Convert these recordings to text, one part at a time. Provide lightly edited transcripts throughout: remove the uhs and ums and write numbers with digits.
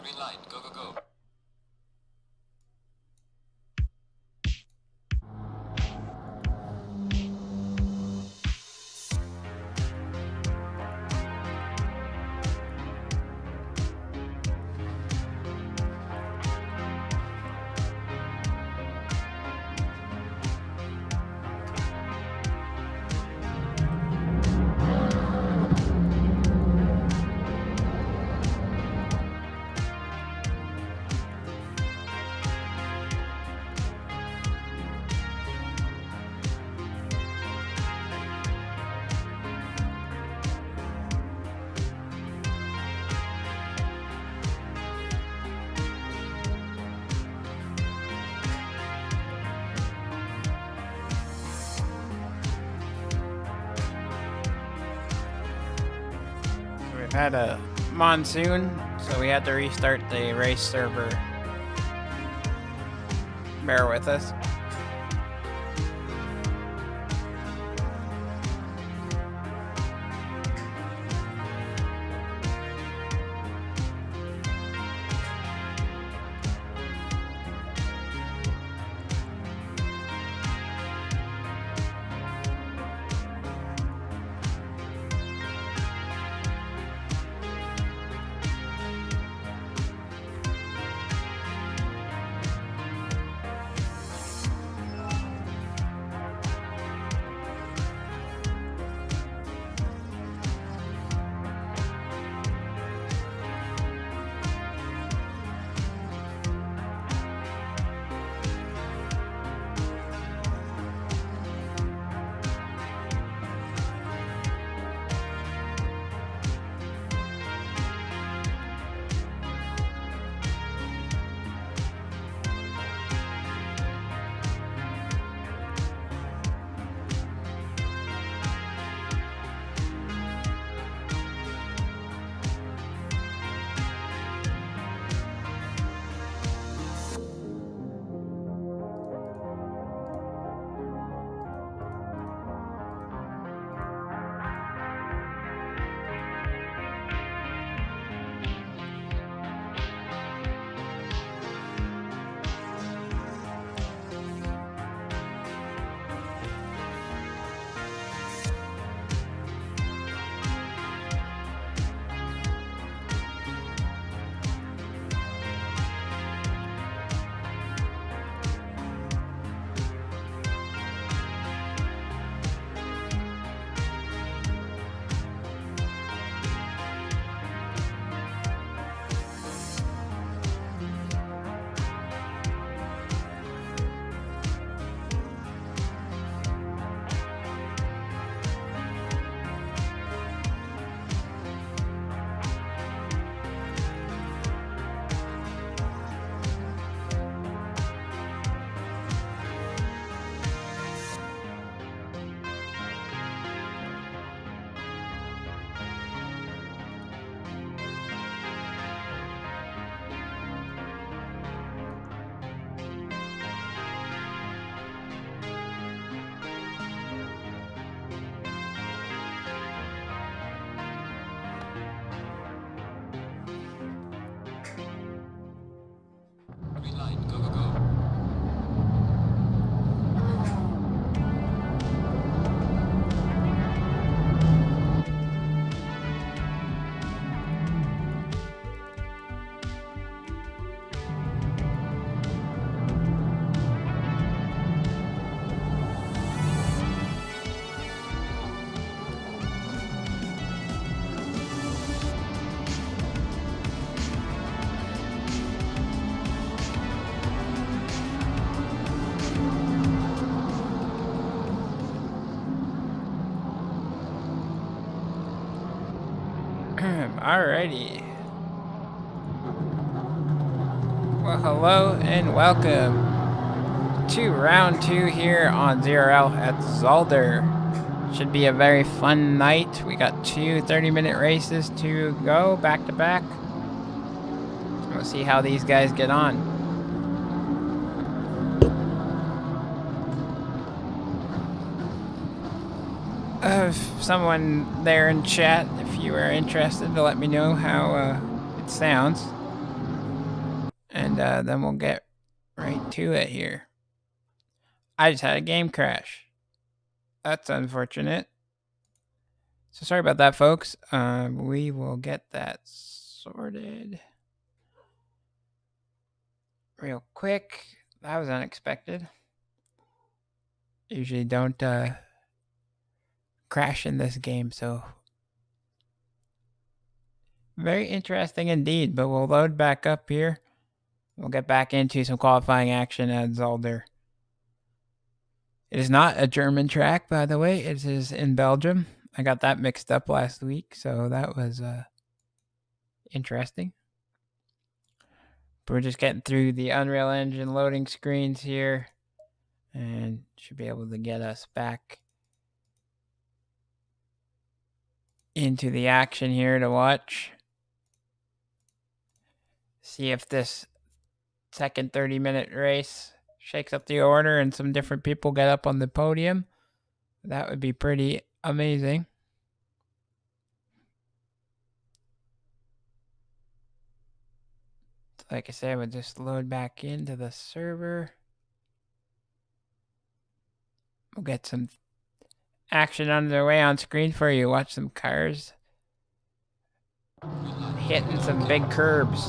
Green light, go, go, go. We've had a monsoon, so we had to restart the race server. Bear with us. Green light, go, go, go. Alrighty. Well, hello and welcome to round 2 here on 0L at Zolder. Should be a very fun night. We got 2 30-minute races to go back to back. We'll see how these guys get on. Someone there in chat, if you are interested, to let me know how it sounds. and then we'll get right to it here. I just had a game crash. That's unfortunate. So sorry about that, folks. We will get that sorted real quick. That was unexpected. Usually don't crash in this game, so very interesting indeed. But we'll load back up here. We'll get back into some qualifying action at Zolder. It is not a German track, by the way. It is in Belgium. I got that mixed up last week, so that was interesting. But we're just getting through the Unreal Engine loading screens here, and should be able to get us back into the action here to watch. See if this second 30-minute race shakes up the order and some different people get up on the podium. That would be pretty amazing. Like I said, we'll just load back into the server. We'll get some action underway on screen for you. Watch some cars hitting some big curbs.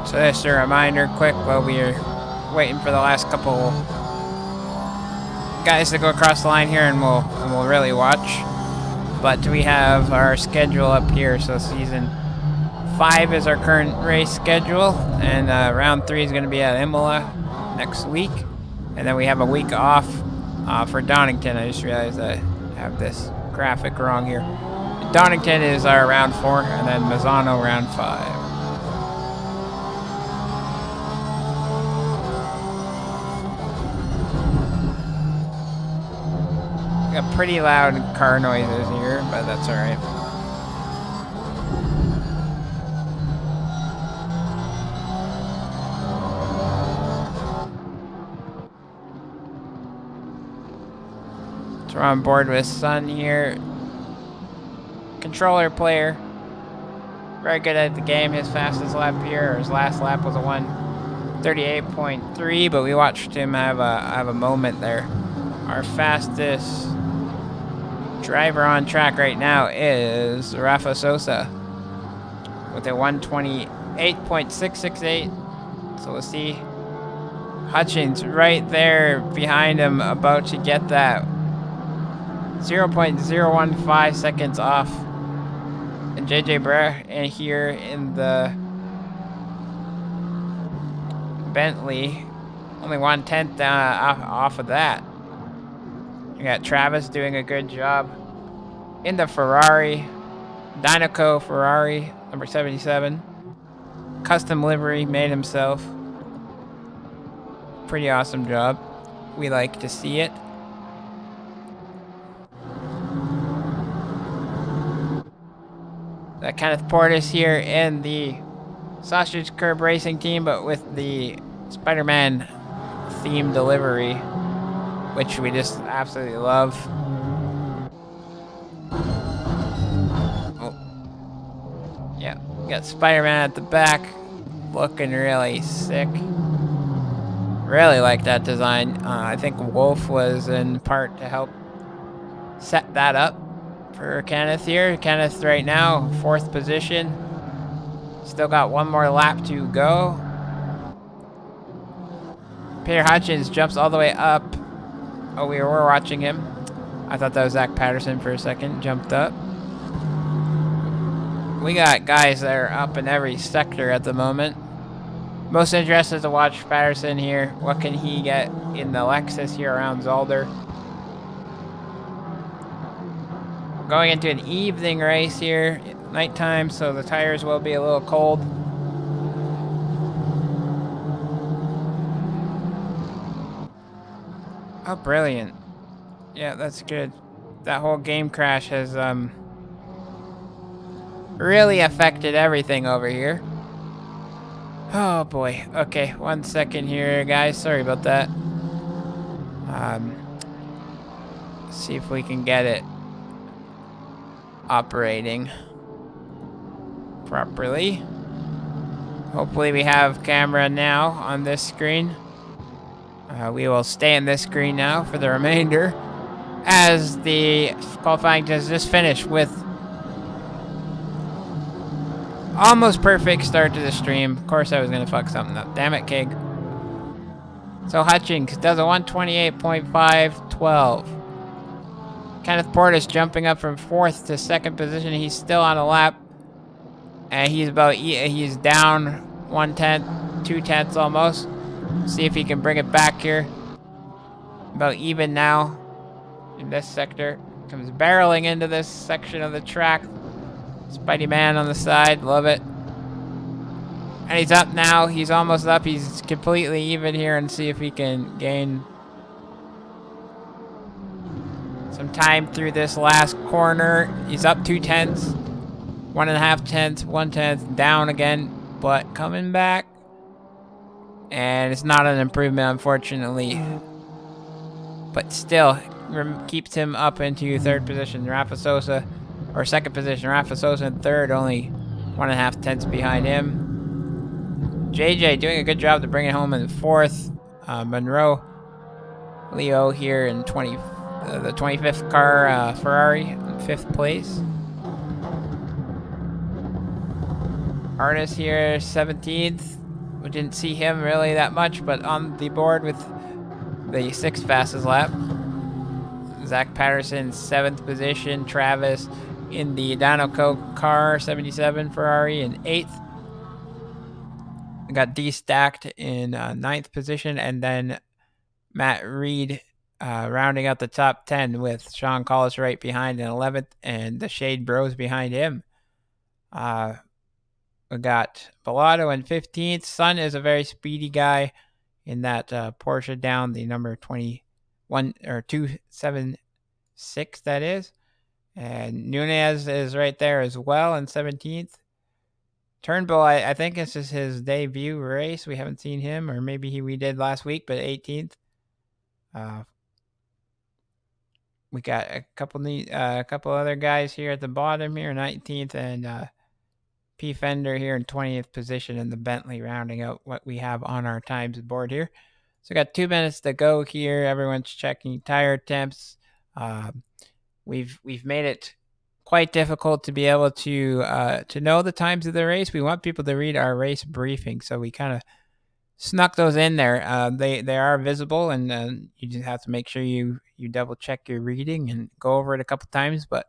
So just a reminder quick while we're waiting for the last couple guys to go across the line here, and we'll really watch. But we have our schedule up here. So season 5 is our current race schedule, and round 3 is going to be at Imola next week, and then we have a week off for Donington. I just realized I have this graphic wrong here. Donington is our round 4, and then Mazzano round 5. Got pretty loud car noises here, but that's all right. So we're on board with Sun here. Controller player. Very good at the game. His fastest lap here, or his last lap, was a 1:38.3, but we watched him have a moment there. Our fastest driver on track right now is Rafa Sosa with a 1:28.668. So we'll see Hutchins right there behind him, about to get that 0.015 seconds off. And JJ Brer here in the Bentley, only 1/10 off of that. We got Travis doing a good job in the Ferrari, Dynaco Ferrari, number 77. Custom livery made himself. Pretty awesome job. We like to see it. Kenneth Portis here in the Sausage Curb Racing team, but with the Spider-Man themed delivery, which we just absolutely love. Oh. Yeah, we got Spider-Man at the back, looking really sick. Really like that design. I think Wolf was in part to help set that up for Kenneth here. Kenneth right now, 4th position. Still got one more lap to go. Peter Hutchins jumps all the way up. Oh, we were watching him. I thought that was Zach Patterson for a second. Jumped up. We got guys that are up in every sector at the moment. Most interested to watch Patterson here. What can he get in the Lexus here around Zolder? Going into an evening race here, nighttime, so the tires will be a little cold. Oh, brilliant. Yeah, that's good. that whole game crash has really affected everything over here. Oh boy. Okay, 1 second here, guys. Sorry about that. See if we can get it operating properly. Hopefully we have camera now on this screen. We will stay in this screen now for the remainder, as the qualifying has just finished with almost perfect start to the stream. Of course I was going to fuck something up. Damn it, Kig. So Hutchings does a 128.512. Kenneth Portis jumping up from 4th to 2nd position. He's still on a lap. And he's down 1/10, 2/10 almost. See if he can bring it back here. About even now in this sector. Comes barreling into this section of the track. Spidey Man on the side, love it. And he's up now, he's almost up, he's completely even here, and see if he can gain some time through this last corner. He's up 2/10, 1.5 tenths, 1/10, down again, but coming back. And it's not an improvement, unfortunately. But still, keeps him up into 3rd position. Rafa Sosa, or 2nd position. Rafa Sosa in 3rd, only 1.5 tenths behind him. JJ doing a good job to bring it home in 4th. Monroe, Leo here in the 25th car, Ferrari, in 5th place. Artis here, 17th. We didn't see him really that much, but on the board with the 6th fastest lap. Zach Patterson, 7th position. Travis in the Dinoco car, 77 Ferrari, in 8th. We got D-stacked in 9th position, and then Matt Reed rounding out the top 10 with Sean Collis right behind in 11th, and the Shade Bros behind him. We got Bellato in 15th. Sun is a very speedy guy in that Porsche down, the number 21 or 276, that is. And Nunez is right there as well in 17th. Turnbull, I think this is his debut race. We haven't seen him, or maybe we did last week, but 18th. We got a couple other guys here at the bottom here, 19th, and P. Fender here in 20th position in the Bentley, rounding out what we have on our times board here. So we got 2 minutes to go here. Everyone's checking tire temps. We've made it quite difficult to be able to know the times of the race. We want people to read our race briefing, so we kind of snuck those in there. They are visible, and you just have to make sure you double check your reading and go over it a couple times, but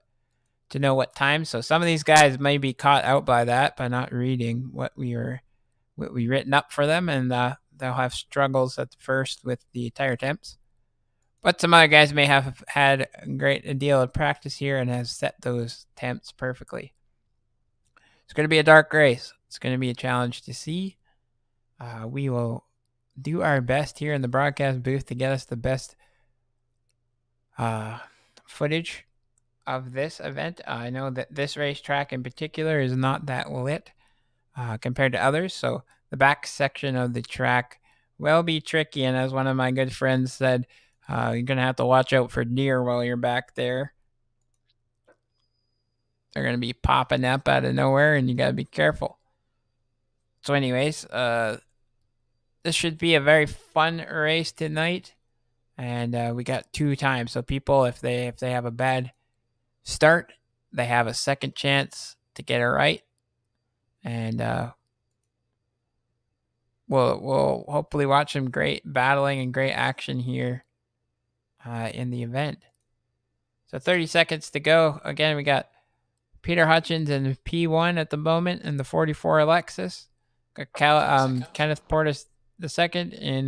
to know what time. So some of these guys may be caught out by that, by not reading what we written up for them, and they'll have struggles at first with the tire temps. But some other guys may have had a deal of practice here and have set those temps perfectly. It's going to be a dark race. It's going to be a challenge to see. We will do our best here in the broadcast booth to get us the best footage of this event. I know that this racetrack in particular is not that lit compared to others, so the back section of the track will be tricky, and as one of my good friends said, you're going to have to watch out for deer while you're back there. They're going to be popping up out of nowhere, and you got to be careful. So anyways, this should be a very fun race tonight, and we got 2 times. So people, if they have a bad start, they have a second chance to get it right, and we'll hopefully watch some great battling and great action here in the event. So 30 seconds to go. Again, we got Peter Hutchins in P1 at the moment in the 44 Lexus. Got Kenneth Portis the second in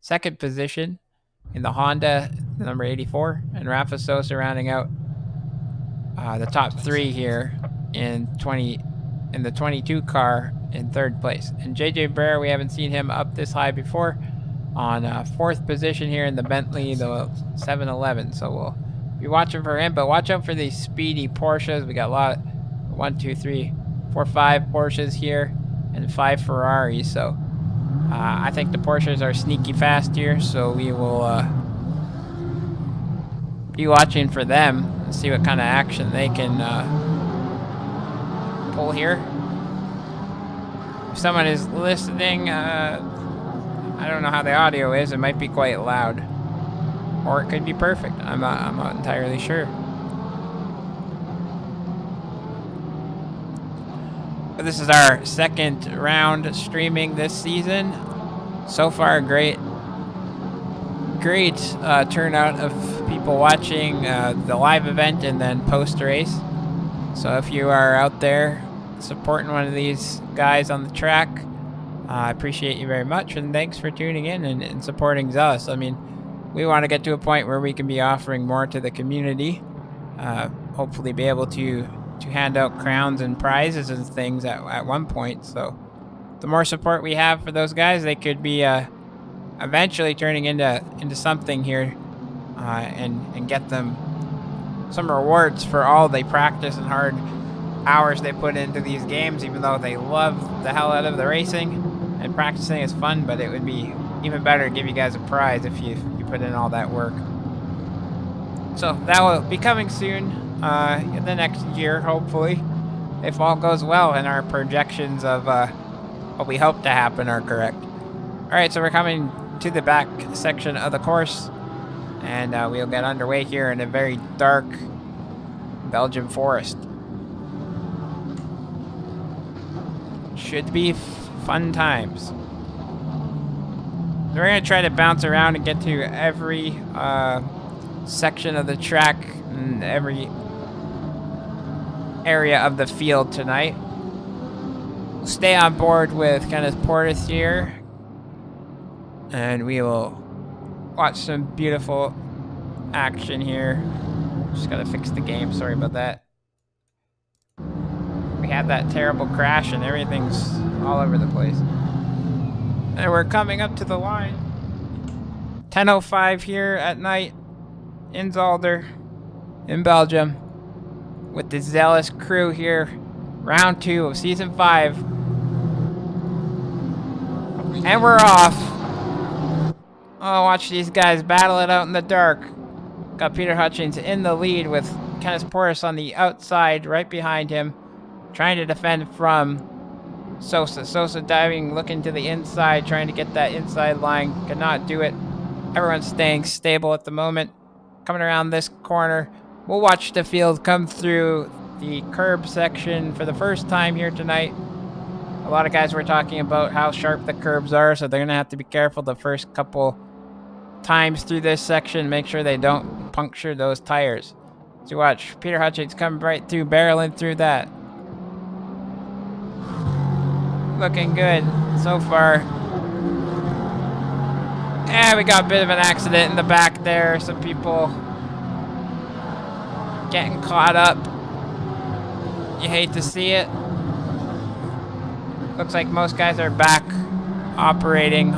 2nd position in the Honda, the number 84, and Rafa Sosa rounding out the top 3 here in the 22 car in 3rd place. And JJ Brer, we haven't seen him up this high before, on 4th position here in the Bentley, the 711. So we'll be watching for him. But watch out for these speedy Porsches. We got a lot. 1, 2, 3, 4, 5 Porsches here, and 5 Ferraris. So I think the Porsches are sneaky fast here. So we will be watching for them and see what kind of action they can pull here. If someone is listening, I don't know how the audio is. It might be quite loud, or it could be perfect. I'm not entirely sure. But this is our second round streaming this season. So far, great turnout of people watching the live event and then post race. So if you are out there supporting one of these guys on the track, I appreciate you very much, and thanks for tuning in and supporting Zealous. I mean, we want to get to a point where we can be offering more to the community, hopefully be able to hand out crowns and prizes and things at one point. So the more support we have for those guys, they could be eventually turning into something here, and get them some rewards for all they practice and hard hours they put into these games, even though they love the hell out of the racing and practicing is fun. But it would be even better to give you guys a prize if you put in all that work. So that will be coming soon, in the next year, hopefully, if all goes well and our projections of what we hope to happen are correct. Alright, so we're coming to the back section of the course, and we'll get underway here in a very dark Belgian forest. Should be fun times. We're going to try to bounce around and get to every section of the track and every area of the field tonight. We'll stay on board with Kenneth Portis here, and we will watch some beautiful action here. Just got to fix the game, sorry about that. We had that terrible crash and everything's all over the place. And we're coming up to the line. 10:05 here at night in Zolder, in Belgium, with the Zealous crew here. Round 2 of Season 5. And we're off. Oh, watch these guys battle it out in the dark. Got Peter Hutchings in the lead with Kenneth Portis on the outside, right behind him, trying to defend from Sosa. Sosa diving, looking to the inside, trying to get that inside line. Cannot do it. Everyone's staying stable at the moment. Coming around this corner, we'll watch the field come through the curb section for the first time here tonight. A lot of guys were talking about how sharp the curbs are, so they're going to have to be careful the first couple times through this section. Make sure they don't puncture those tires. So watch Peter Hutchings come right through, barreling through that. Looking good so far. And we got a bit of an accident in the back there. Some people getting caught up. You hate to see it. Looks like most guys are back operating.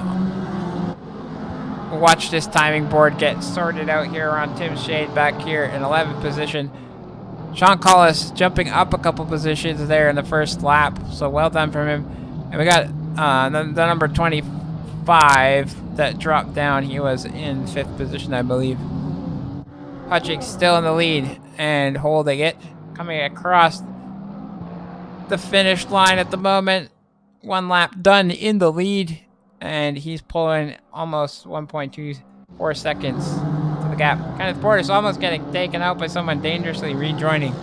We'll watch this timing board get sorted out here on Tim Shade back here in 11th position. Sean Collis jumping up a couple positions there in the first lap, so well done from him. And we got the number 25 that dropped down. He was in 5th position, I believe. Hutchings still in the lead and holding it. Coming across the finish line at the moment. 1 lap done in the lead, and he's pulling almost 1.24 seconds to the gap. Kenneth Portis almost getting taken out by someone dangerously rejoining.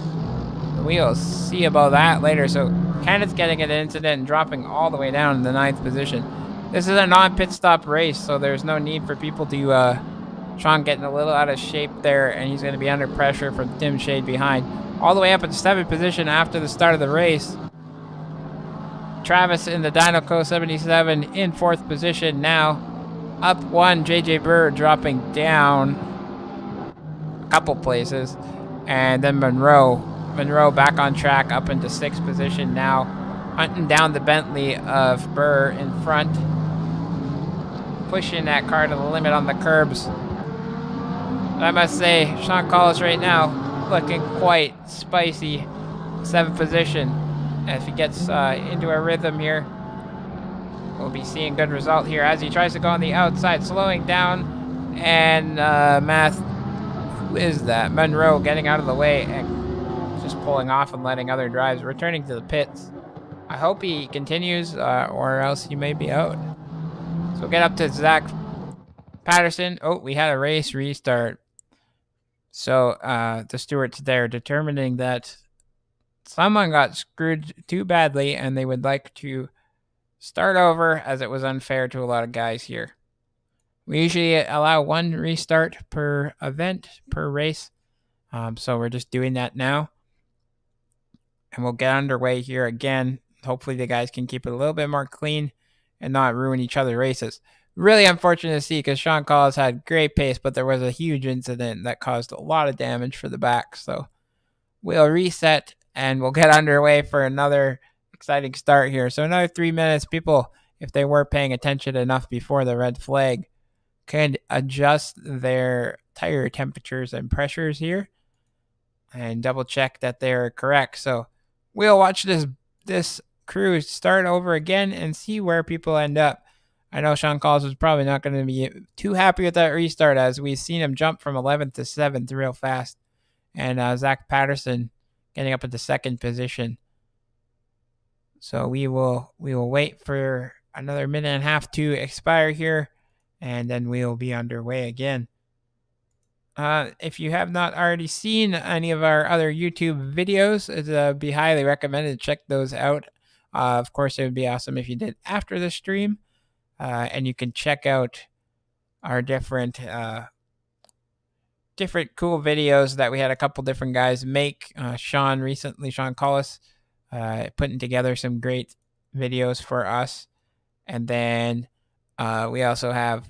We'll see about that later. So Kenneth's getting an incident and dropping all the way down in the 9th position. This is a non-pit stop race, so there's no need for people to... Sean getting a little out of shape there, and he's going to be under pressure from Tim Shade behind. All the way up in 7th position after the start of the race. Travis in the Dynoco 77 in 4th position now. Up 1, JJ Burr dropping down a couple places. And then Monroe back on track up into 6th position now. Hunting down the Bentley of Burr in front. Pushing that car to the limit on the curbs. I must say, Sean Collis right now looking quite spicy. 7th position. As he gets into a rhythm here, we'll be seeing good result here as he tries to go on the outside, slowing down. And who is that? Monroe getting out of the way and just pulling off and letting other drives, returning to the pits. I hope he continues, or else he may be out. So we'll get up to Zach Patterson. Oh, we had a race restart. So the stewards there determining that someone got screwed too badly and they would like to start over as it was unfair to a lot of guys here. We usually allow one restart per event, per race. So we're just doing that now. And we'll get underway here again. Hopefully the guys can keep it a little bit more clean and not ruin each other's races. Really unfortunate to see because Sean Collins had great pace, but there was a huge incident that caused a lot of damage for the back. So we'll reset and we'll get underway for another exciting start here. So another 3 minutes. People, if they were paying attention enough before the red flag, could adjust their tire temperatures and pressures here and double check that they're correct. So we'll watch this crew start over again and see where people end up. I know Sean Collins was probably not going to be too happy with that restart as we've seen him jump from 11th to 7th real fast. And Zach Patterson getting up at the 2nd position. So we will wait for another minute and a half to expire here, and then we'll be underway again. If you have not already seen any of our other YouTube videos, it'd be highly recommended to check those out. Of course, it would be awesome if you did after the stream, and you can check out our different cool videos that we had a couple different guys make. Sean Collis, putting together some great videos for us. And then we also have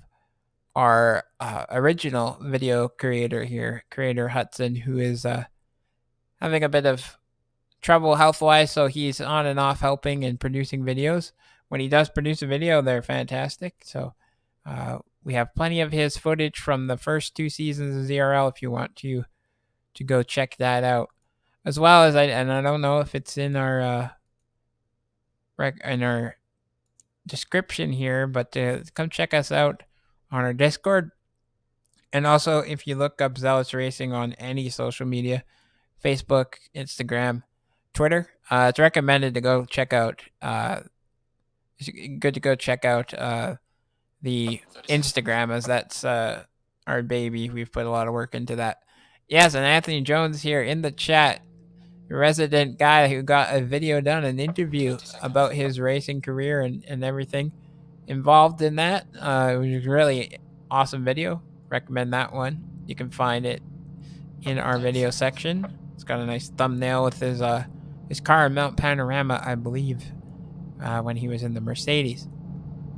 our original video creator here, Creator Hudson, who is having a bit of trouble health-wise, so he's on and off helping and producing videos. When he does produce a video, they're fantastic. So we have plenty of his footage from the first 2 seasons of ZRL if you want to go check that out. As well as I don't know if it's in our description here, but come check us out on our Discord. And also, if you look up Zealous Racing on any social media, Facebook, Instagram, Twitter, it's recommended to go check out. It's good to go check out the Instagram, as that's our baby. We've put a lot of work into that. Yes, and Anthony Jones here in the chat, resident guy who got a video done, an interview about his racing career and everything involved in that. It was a really awesome video. Recommend that one. You can find it in our video section. It's got a nice thumbnail with his car mount panorama, I believe, when he was in the Mercedes.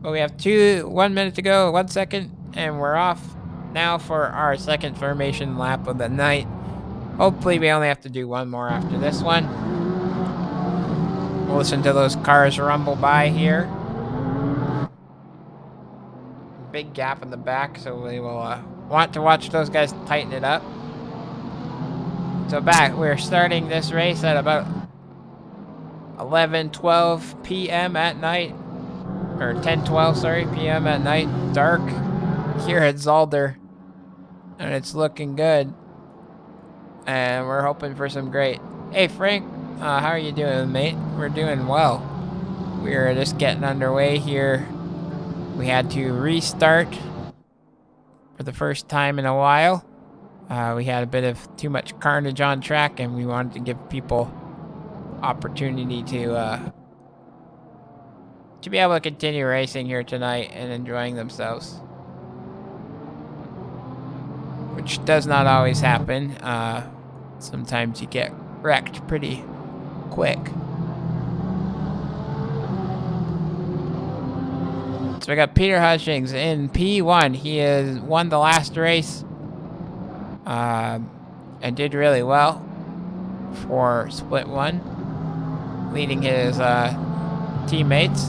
Well, we have 1 minute to go, 1 second, and we're off now for our 2nd formation lap of the night. Hopefully we only have to do one more after this one. We'll listen to those cars rumble by here. Big gap in the back, so we will want to watch those guys tighten it up. So we're starting this race at about 11:12 p.m. at night. Or 10:12, p.m. at night. Dark here at Zolder. And it's looking good. And we're hoping for some great... Hey, Frank. How are you doing, mate? We're doing well. We're just getting underway here. We had to restart for the first time in a while. We had a bit of too much carnage on track, and we wanted to give people opportunity to be able to continue racing here tonight and enjoying themselves, which does not always happen. Sometimes you get wrecked pretty quick. So we got Peter Hutchings in P1. He has won the last race and did really well for Split 1, leading his teammates.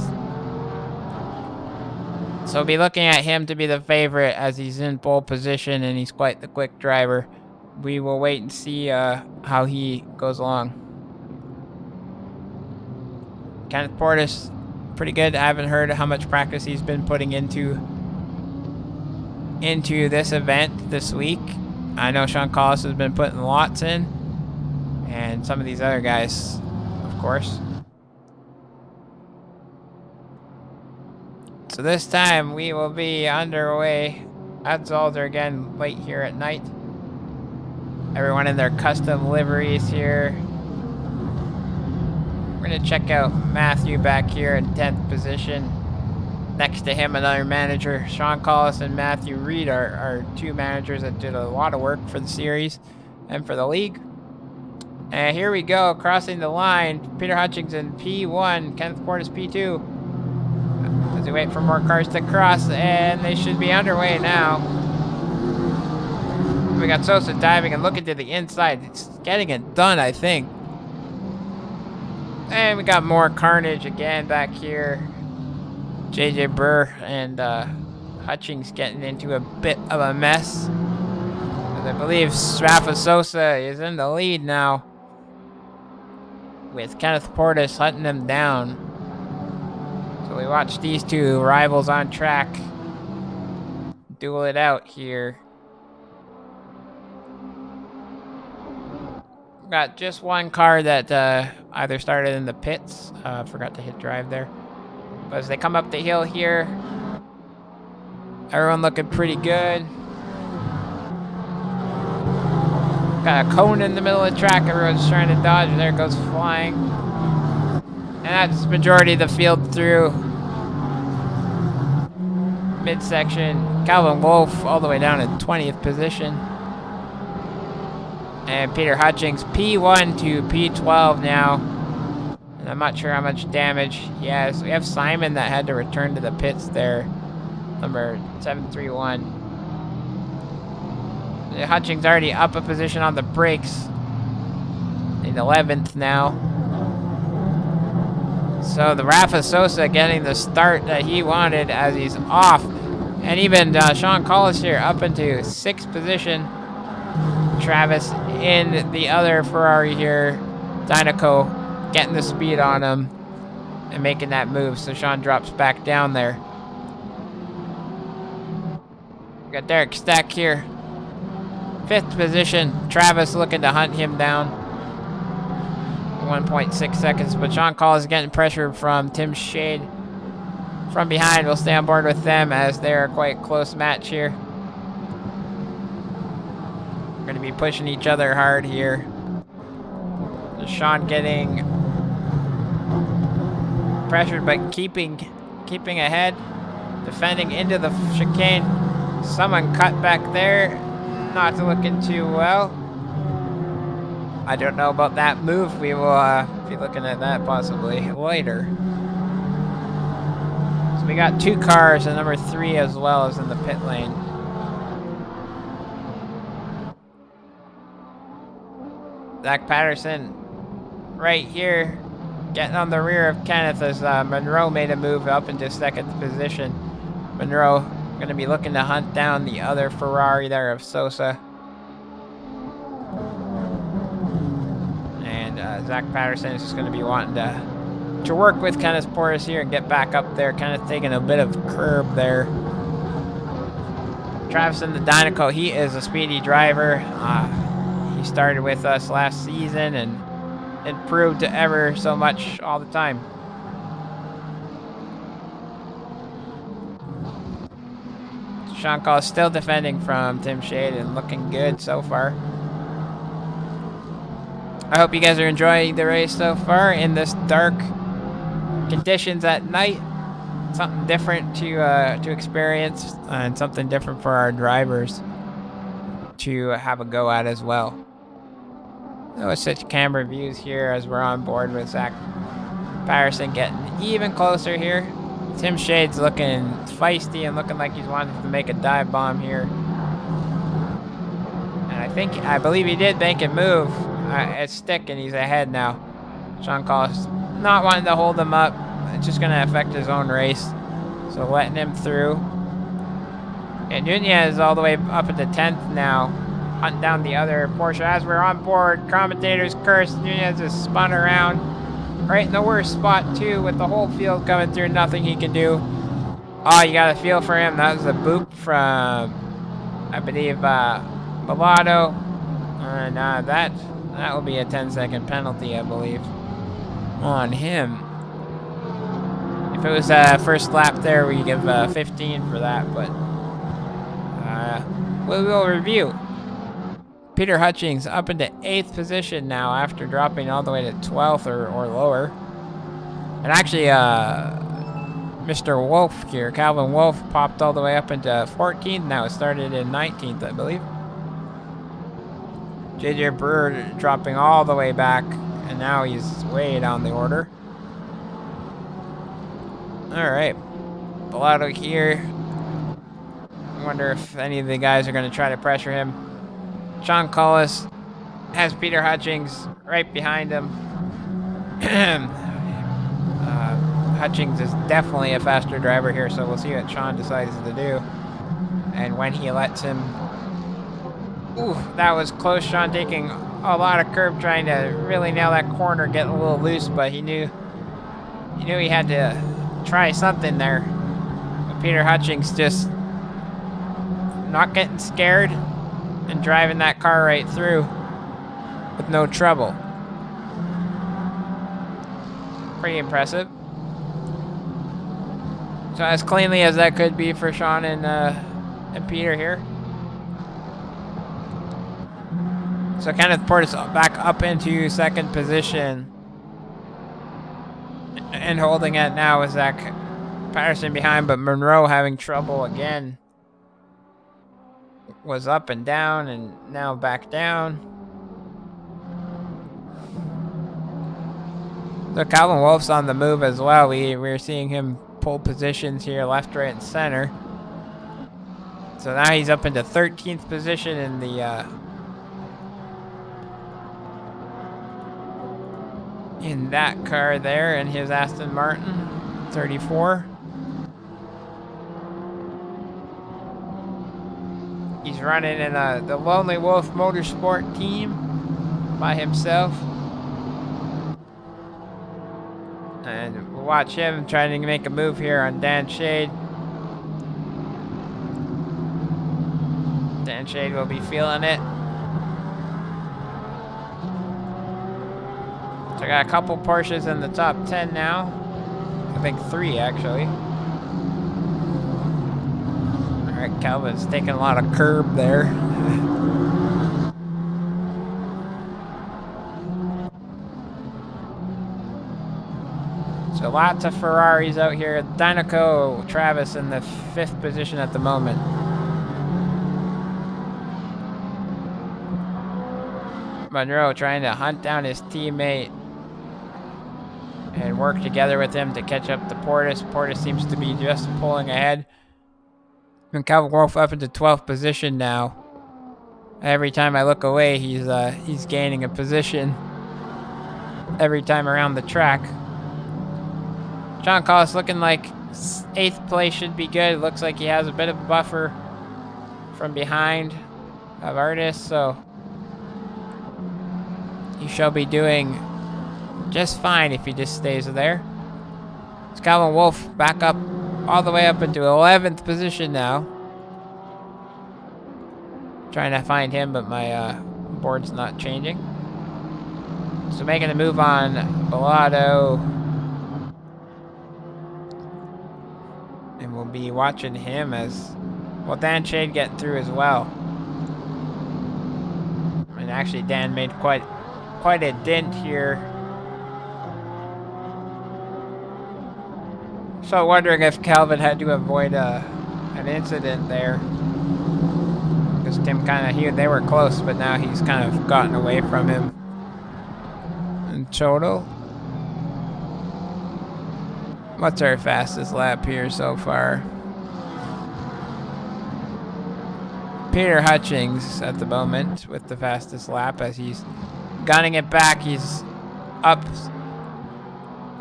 So be looking at him to be the favorite as he's in pole position and he's quite the quick driver. We will wait and see how he goes along. Kenneth Portis, pretty good. I haven't heard how much practice he's been putting into this event this week. I know Sean Collis has been putting lots in, and some of these other guys, of course. So this time we will be underway at Zolder again late here at night. Everyone in their custom liveries here. We're gonna check out Matthew back here in 10th position. Next to him, another manager. Sean Collis and Matthew Reed are two managers that did a lot of work for the series and for the league. And here we go, crossing the line. Peter Hutchings in P1, Kenneth Portis P2. As we wait for more cars to cross, and they should be underway now. We got Sosa diving and looking to the inside. It's getting it done, I think. And we got more carnage again back here. JJ Burr and Hutchings getting into a bit of a mess. As I believe Rafa Sosa is in the lead now, with Kenneth Portis hunting him down. So we watch these two rivals on track duel it out here. Got just one car that either started in the pits, forgot to hit drive there. But as they come up the hill here, everyone looking pretty good. Got a cone in the middle of the track, everyone's trying to dodge, there it goes flying. And that's majority of the field through. Midsection, Calvin Wolf all the way down in 20th position. And Peter Hutchings, P1 to P12 now. And I'm not sure how much damage he has. We have Simon that had to return to the pits there. Number 731. Hutchings already up a position on the brakes. In 11th now. So the Rafa Sosa getting the start that he wanted as he's off. And even Sean Collis here up into 6th position. Travis in the other Ferrari here, Dynaco, getting the speed on him and making that move, so Sean drops back down there. We got Derek Stack here, 5th position. Travis looking to hunt him down. 1.6 seconds, but Sean Collis is getting pressure from Tim Shade from behind. We'll stay on board with them as they're a quite close match here. Going to be pushing each other hard here. Sean getting pressured, but keeping ahead, defending into the chicane. Someone cut back there, not looking too well. I don't know about that move. We will be looking at that possibly later. So we got 2 cars, and number 3 as well as in the pit lane. Zach Patterson right here, getting on the rear of Kenneth as Monroe made a move up into 2nd position. Monroe going to be looking to hunt down the other Ferrari there of Sosa. And Zach Patterson is just going to be wanting to work with Kenneth Portis here and get back up there. Kenneth taking a bit of curb there. Travis in the Dynaco, he is a speedy driver. He started with us last season and improved ever so much all the time. Sean Collis still defending from Tim Shade and looking good so far. I hope you guys are enjoying the race so far in this dark conditions at night. Something different to experience and something different for our drivers to have a go at as well. No such camera views here as we're on board with Zach Patterson getting even closer here. Tim Shade's looking feisty and looking like he's wanting to make a dive bomb here. And I believe he did make a move. It's stick and he's ahead now. Sean Collis not wanting to hold him up. It's just going to affect his own race. So So letting him through. And Nunez is all the way up into 10th now. Hunting down the other Porsche. As we're on board, commentators curse. Nunez is spun around. Right in the worst spot, too, with the whole field coming through. Nothing he can do. Oh, you got a feel for him. That was a boop from, I believe, Mulatto. And that will be a 10-second penalty, I believe, on him. If it was first lap there, we give 15 for that, but we will review. Peter Hutchings up into 8th position now after dropping all the way to 12th or lower. And actually, Mr. Wolf here, Calvin Wolf, popped all the way up into 14th now. It started in 19th, I believe. JJ Brewer dropping all the way back, and now he's way down the order. Alright, Mulatto here. I wonder if any of the guys are going to try to pressure him. Sean Collis has Peter Hutchings right behind him. Hutchings is definitely a faster driver here, so we'll see what Sean decides to do. And when he lets him... Ooh, that was close. Sean taking a lot of curb, trying to really nail that corner, getting a little loose, but he knew he had to try something there. But Peter Hutchings just not getting scared and driving that car right through with no trouble. Pretty impressive. So as cleanly as that could be for Sean and Peter here. So Kenneth Portis back up into 2nd position. And holding it now is Zach Patterson behind, but Monroe having trouble again. Was up and down and now back down. So Calvin Wolf's on the move as well. We're seeing him pull positions here, left, right, and center. So now he's up into 13th position in the in that car there, and his Aston Martin 34. He's running in the Lonely Wolf Motorsport team by himself. And we'll watch him trying to make a move here on Dan Shade. Dan Shade will be feeling it. So I got a couple Porsches in the top 10 now. I think 3 actually. Alright, Calvin's taking a lot of curb there. So lots of Ferraris out here. Dinoco Travis in the 5th position at the moment. Monroe trying to hunt down his teammate and work together with him to catch up to Portis. Portis seems to be just pulling ahead. And Calvin Wolf up into 12th position now. Every time I look away, he's gaining a position every time around the track. John Collis looking like 8th place should be good. It looks like he has a bit of a buffer from behind of Artis, so he shall be doing just fine if he just stays there. It's Calvin Wolf back up all the way up into 11th position now. Trying to find him, but my board's not changing. So making a move on Mulatto. And we'll be watching him as well. Dan Shade getting through as well. And actually Dan made quite a dent here. So wondering if Calvin had to avoid an incident there. Because Tim they were close, but now he's kind of gotten away from him. In total. What's our fastest lap here so far? Peter Hutchings at the moment with the fastest lap as he's gunning it back. He's up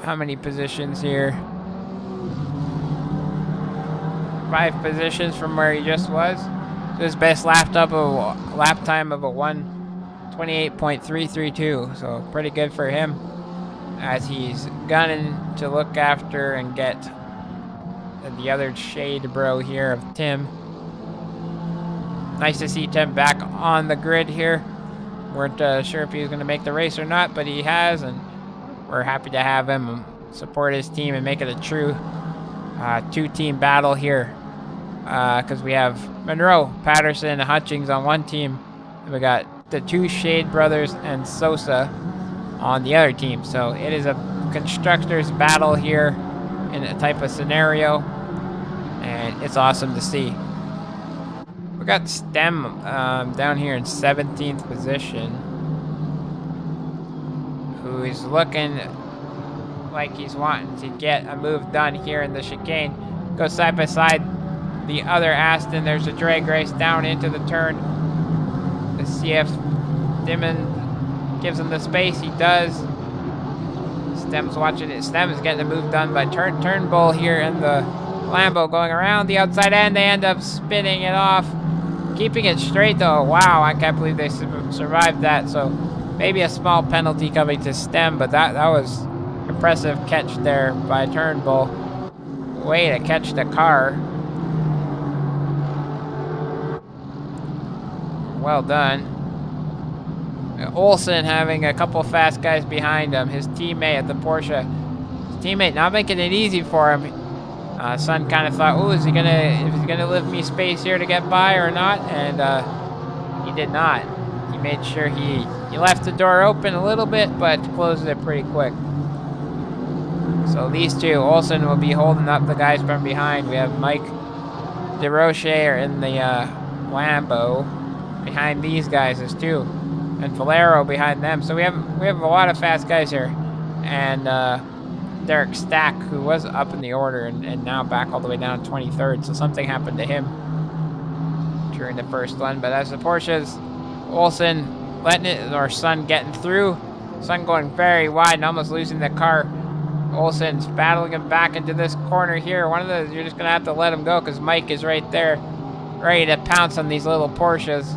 how many positions here? 5 positions from where he just was. His best lap time of a 1:28.332, so pretty good for him. As he's gunning to look after and get the other shade bro here of Tim. Nice to see Tim back on the grid here. Weren't sure if he was going to make the race or not, but he has, and we're happy to have him support his team and make it a true 2-team battle here. Because we have Monroe, Patterson, and Hutchings on one team, and we got the 2 Shade brothers and Sosa on the other team. So it is a constructors battle here in a type of scenario, and it's awesome to see. We got Stem down here in 17th position, who is looking like he's wanting to get a move done here in the chicane. Go side by side the other Aston. There's a drag race down into the turn. The CF Dimon gives him the space. He does. Stem's watching it. Stem is getting the move done by Turnbull here in the Lambo going around the outside end. They end up spinning it off. Keeping it straight though. Wow, I can't believe they survived that. So maybe a small penalty coming to Stem, but that was impressive catch there by Turnbull. Way to catch the car. Well done. Olsen having a couple fast guys behind him. His teammate at the Porsche. His teammate not making it easy for him. Sun kind of thought, "Oh, is he gonna leave me space here to get by or not?" And he did not. He made sure he left the door open a little bit, but closed it pretty quick. So these two, Olsen will be holding up the guys from behind. We have Mike DeRoche in the Lambo. Behind these guys is 2, and Valero behind them. So we have a lot of fast guys here, and Derek Stack, who was up in the order and now back all the way down to 23rd. So something happened to him during the first one. But as the Porsches, Olsen letting it, or Sun getting through. Sun going very wide and almost losing the car. Olsen's battling him back into this corner here. One of those, you're just gonna have to let him go because Mike is right there, ready to pounce on these little Porsches.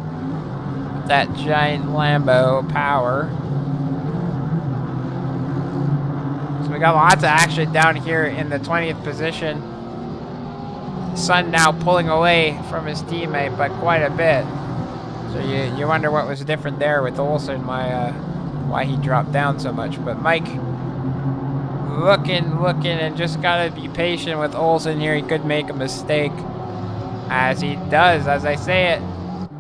That giant Lambo power. So we got lots of action down here in the 20th position. Sun now pulling away from his teammate by quite a bit. So you wonder what was different there with Olsen, why he dropped down so much. But Mike looking, and just gotta be patient with Olsen here. He could make a mistake, as he does, as I say it.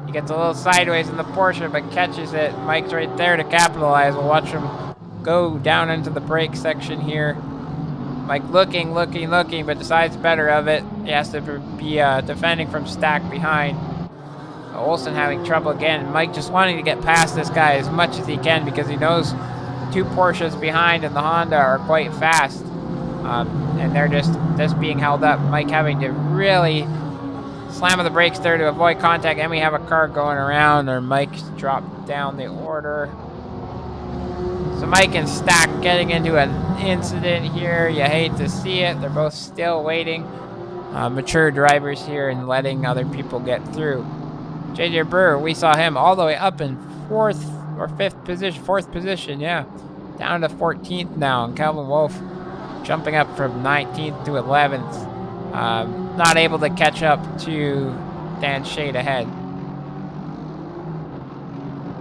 He gets a little sideways in the Porsche, but catches it. Mike's right there to capitalize. We'll watch him go down into the brake section here. Mike looking, but decides better of it. He has to be defending from Stack behind. Olsen having trouble again. Mike just wanting to get past this guy as much as he can because he knows 2 Porsches behind and the Honda are quite fast. And they're just being held up. Mike having to really slam on the brakes there to avoid contact, and we have a car going around, or Mike's dropped down the order. So Mike and Stack getting into an incident here. You hate to see it. They're both still waiting. Mature drivers here and letting other people get through. JJ Brewer, we saw him all the way up in 4th position, yeah. Down to 14th now, and Calvin Wolf jumping up from 19th to 11th. Not able to catch up to Dan Shade ahead.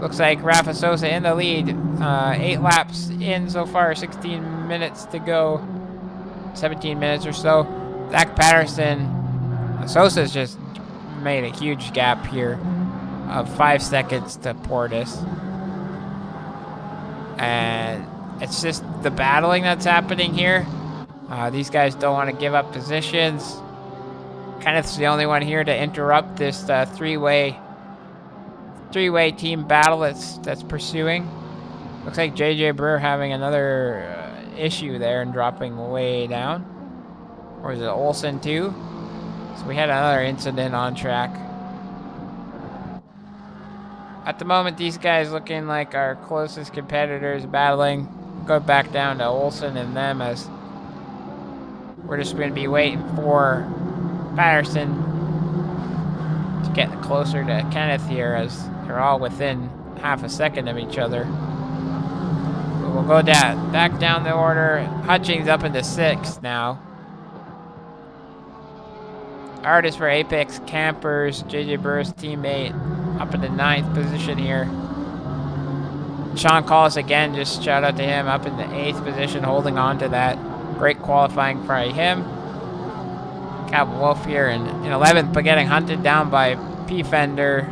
Looks like Rafa Sosa in the lead. 8 laps in so far, 16 minutes to go. 17 minutes or so. Zach Patterson. Sosa's just made a huge gap here of 5 seconds to Portis. And it's just the battling that's happening here. These guys don't want to give up positions. Kenneth's the only one here to interrupt this three-way team battle that's pursuing. Looks like JJ Brewer having another issue there and dropping way down. Or is it Olsen too? So we had another incident on track. At the moment, these guys looking like our closest competitors battling. Go back down to Olsen and them, as we're just going to be waiting for Patterson to get closer to Kenneth here, as they're all within half a second of each other. But we'll go back down the order. Hutchings up into 6th now. Artist for Apex Campers, JJ Burr's teammate, up in the 9th position here. Sean Collis again, just shout out to him, up in the 8th position, holding on to that. Great qualifying for him. Calvin Wolf here in 11th, but getting hunted down by P-Fender.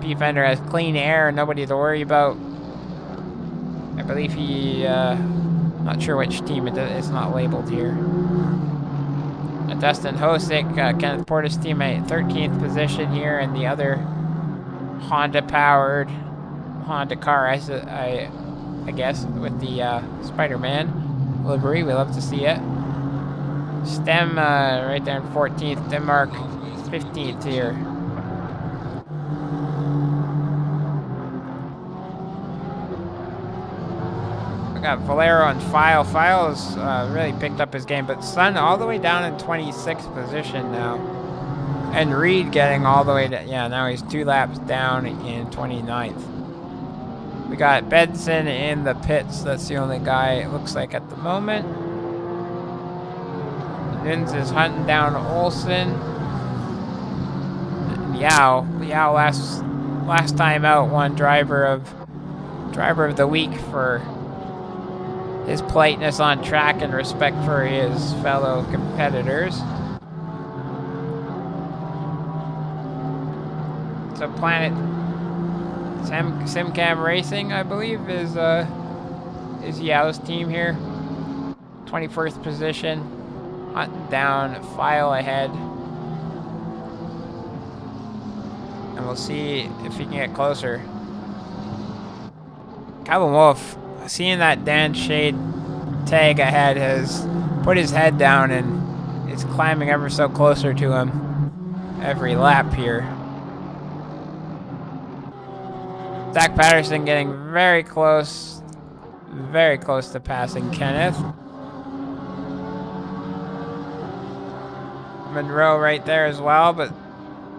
P-Fender has clean air, nobody to worry about. I believe he, not sure which team it's not labeled here. Dustin Hosick, Kenneth Porter's teammate, 13th position here in the other Honda-powered Honda car, I guess, with the Spider-Man livery. We love to see it. Stem right there in 14th. Denmark 15th here. We got Valero and File. File's really picked up his game, but Sun all the way down in 26th position now. And Reed getting all the way to, yeah, now he's 2 laps down in 29th. We got Benson in the pits. That's the only guy it looks like at the moment. Vince is hunting down Olsen. Yao last time out won driver of the week for his politeness on track and respect for his fellow competitors. So Planet Simcam Racing, I believe, is Yao's team here. 21st position. Hunting down File ahead. And we'll see if he can get closer. Calvin Wolf, seeing that Dan Shade tag ahead, has put his head down and is climbing ever so closer to him every lap here. Zach Patterson getting very close to passing Kenneth. Monroe right there as well, but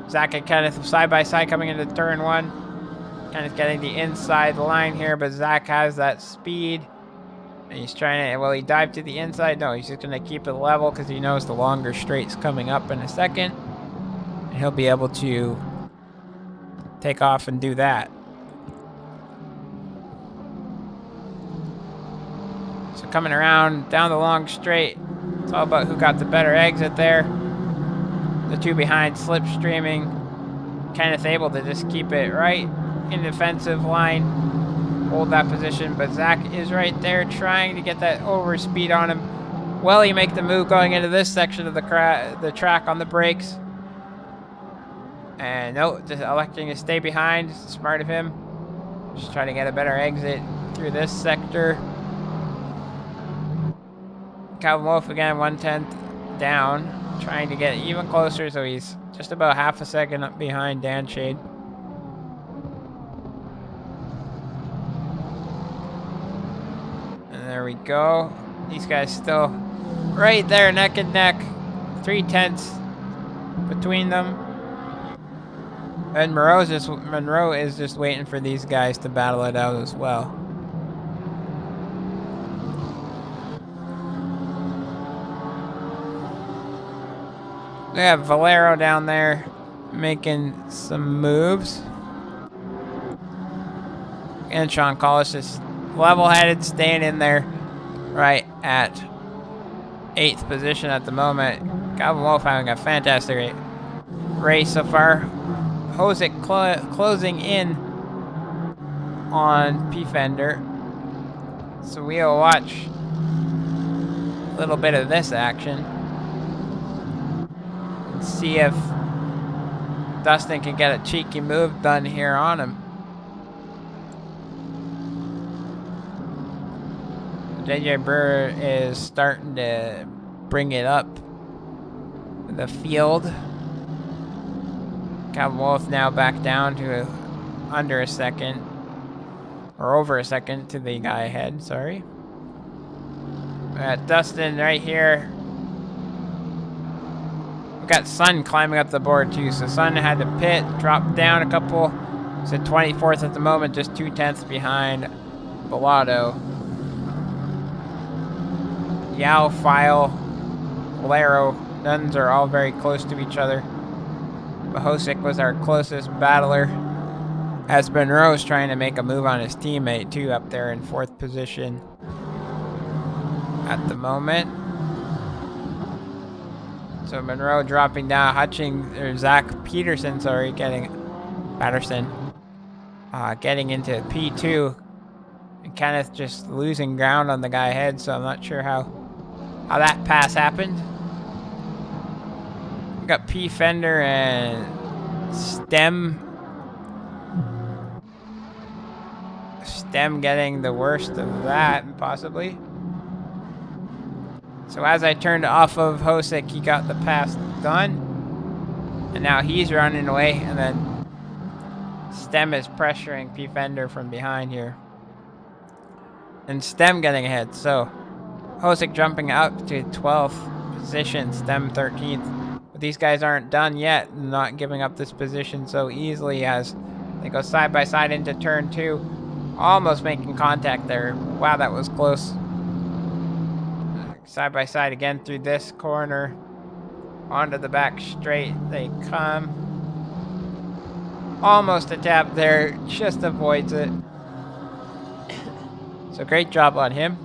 Zach and Kenneth side by side coming into turn 1. Kenneth getting the inside line here, but Zach has that speed. And he's trying to, will he dive to the inside? No, he's just going to keep it level because he knows the longer straight's coming up in a second. And he'll be able to take off and do that. So coming around down the long straight, it's all about who got the better exit there. The 2 behind slipstreaming. Kenneth able to just keep it right in defensive line, hold that position, but Zach is right there trying to get that overspeed on him. Will he make the move going into this section of the track on the brakes? And no, just electing to stay behind. Smart of him. Just trying to get a better exit through this sector. Calvin Wolf again, 1/10 down, trying to get even closer, so he's just about half a second up behind Dan Shade. And there we go. These guys still right there, neck and neck. 3/10 between them. And Monroe is just waiting for these guys to battle it out as well. We have Valero down there making some moves. And Sean Collis is level-headed, staying in there right at 8th position at the moment. Calvin Wolf having a fantastic race so far. Hosick closing in on P-Fender. So we'll watch a little bit of this action. See if Dustin can get a cheeky move done here on him. JJ Burr is starting to bring it up the field. Calvin Wolf now back down to under a second, or over a second to the guy ahead, sorry. Dustin right here We got Sun climbing up the board too, so Sun had to pit, drop down a couple. He's at 24th at the moment, just 2/10 behind Bellotto. Yao, File, Valero, Nuns are all very close to each other. Mahosic was our closest battler, as Monroe's trying to make a move on his teammate too, up there in 4th position at the moment. So Monroe dropping down, Zach Peterson, Patterson, getting into P2, and Kenneth just losing ground on the guy ahead. So I'm not sure how that pass happened. We got P Fender and Stem getting the worst of that, possibly. So as I turned off of Hosick, he got the pass done. And now he's running away, and then Stem is pressuring P Fender from behind here. And Stem getting ahead, so Hosick jumping up to 12th position, Stem 13th. But these guys aren't done yet, not giving up this position so easily as they go side by side into turn 2. Almost making contact there. Wow, that was close. Side by side again through this corner. Onto the back straight they come. Almost a tap there, just avoids it. So great job on him.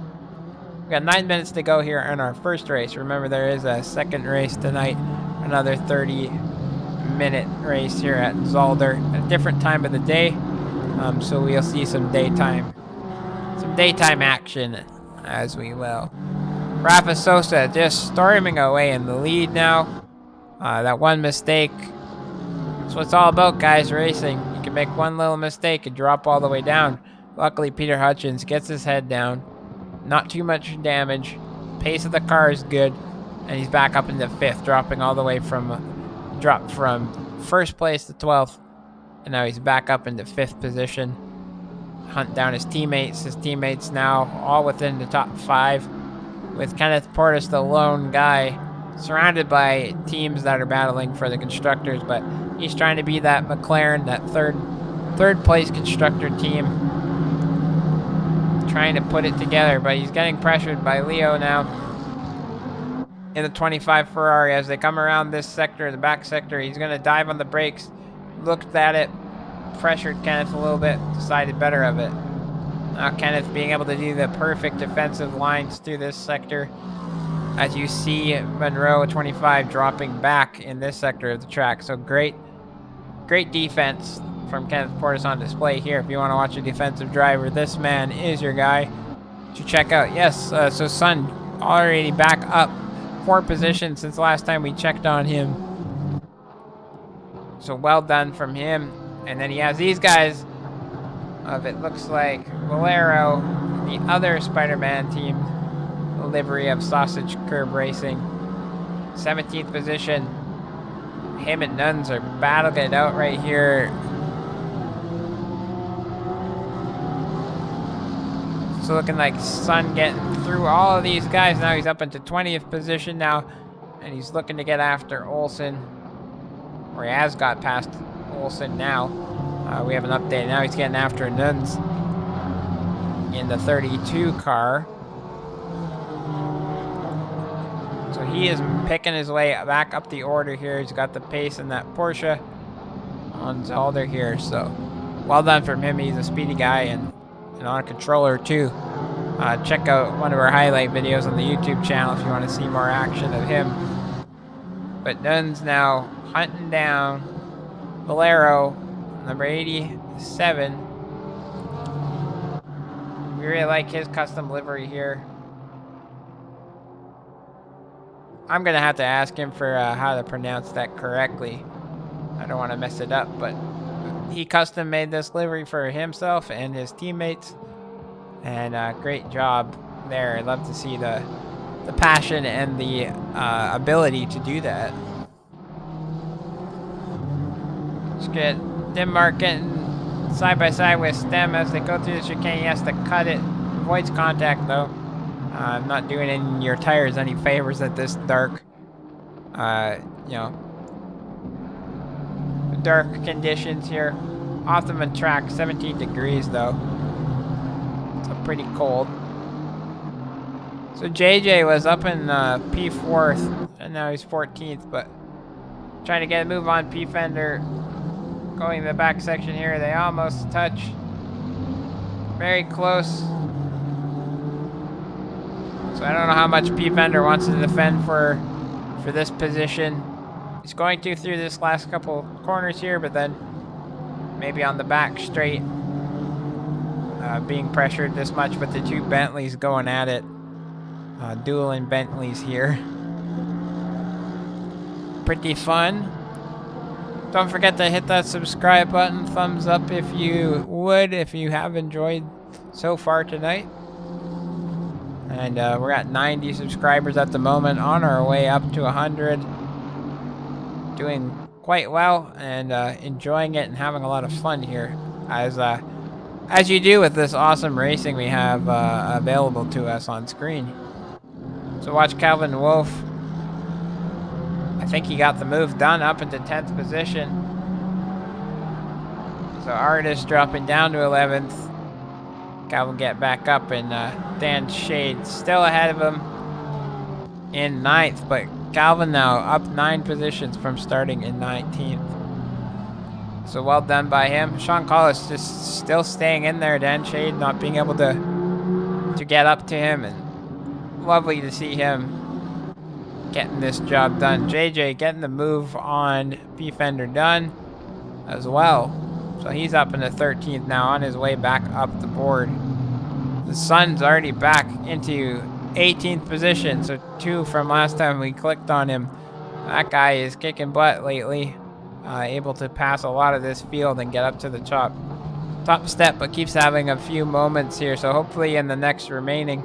We got 9 minutes to go here in our first race. Remember, there is a second race tonight. Another 30-minute race here at Zolder at a different time of the day. So we'll see some daytime action as we will. Rafa Sosa just storming away in the lead now. That one mistake. That's what it's all about, guys, racing. You can make one little mistake and drop all the way down. Luckily, Peter Hutchins gets his head down. Not too much damage. Pace of the car is good. And he's back up into 5th, dropping all the way from 1st place to 12th. And now he's back up into 5th position. Hunt down his teammates. His teammates now all within the top 5. With Kenneth Portis, the lone guy, surrounded by teams that are battling for the constructors. But he's trying to be that McLaren, that third place constructor team. Trying to put it together, but he's getting pressured by Leo now. In the 25 Ferrari as they come around this sector, the back sector, he's going to dive on the brakes. Looked at it, pressured Kenneth a little bit, decided better of it. Now Kenneth being able to do the perfect defensive lines through this sector. As you see Monroe 25 dropping back in this sector of the track. So great defense from Kenneth Portis on display here. If you want to watch a defensive driver, this man is your guy to check out. Yes, so Sun already back up 4 positions since last time we checked on him. So well done from him. And then he has these guys of, it looks like, Valero, the other Spider-Man team, livery of Sausage Curb Racing. 17th position. Him and Nuns are battling it out right here. So looking like Sun getting through all of these guys. Now he's up into 20th position now. And he's looking to get after Olsen. Or he has got past Olsen now. We have an update. Now he's getting after Nuns in the 32 car. So he is picking his way back up the order here. He's got the pace in that Porsche on Zolder here. So well done from him. He's a speedy guy and on a controller too. Check out one of our highlight videos on the YouTube channel if you want to see more action of him. But Nuns now hunting down Valero, number 87. We really like his custom livery here. I'm gonna have to ask him for how to pronounce that correctly. I don't want to mess it up, but he custom made this livery for himself and his teammates, and great job there. I'd love to see the passion and the ability to do that. Let's get Denmark getting side by side with Stem as they go through the chicane. He has to cut it. Avoids contact though. I'm not doing your tires any favors at this dark. You know, dark conditions here. Optimum track, 17 degrees though. So pretty cold. So JJ was up in P4th, and now he's 14th, but trying to get a move on P-Fender. Going to the back section here, they almost touch. Very close. So I don't know how much P-Fender wants to defend for this position. He's going to through this last couple corners here, but then maybe on the back straight. Being pressured this much, but the two Bentleys going at it. Dueling Bentleys here. Pretty fun. Don't forget to hit that subscribe button, thumbs up if you would, if you have enjoyed so far tonight. And we're at 90 subscribers at the moment, on our way up to 100. Doing quite well and enjoying it and having a lot of fun here, as you do with this awesome racing we have available to us on screen. So watch Calvin Wolf. I think he got the move done up into 10th position. So Artist dropping down to 11th. Calvin get back up, and Dan Shade still ahead of him in 9th, but Calvin now up 9 positions from starting in 19th. So well done by him. Sean Collis just still staying in there. Dan Shade not being able to get up to him, and lovely to see him getting this job done. JJ getting the move on P-Fender done as well. So he's up in the 13th now, on his way back up the board. The Sun's already back into 18th position, so 2 from last time we clicked on him. That guy is kicking butt lately. Able to pass a lot of this field and get up to the top step, but keeps having a few moments here. So hopefully in the next remaining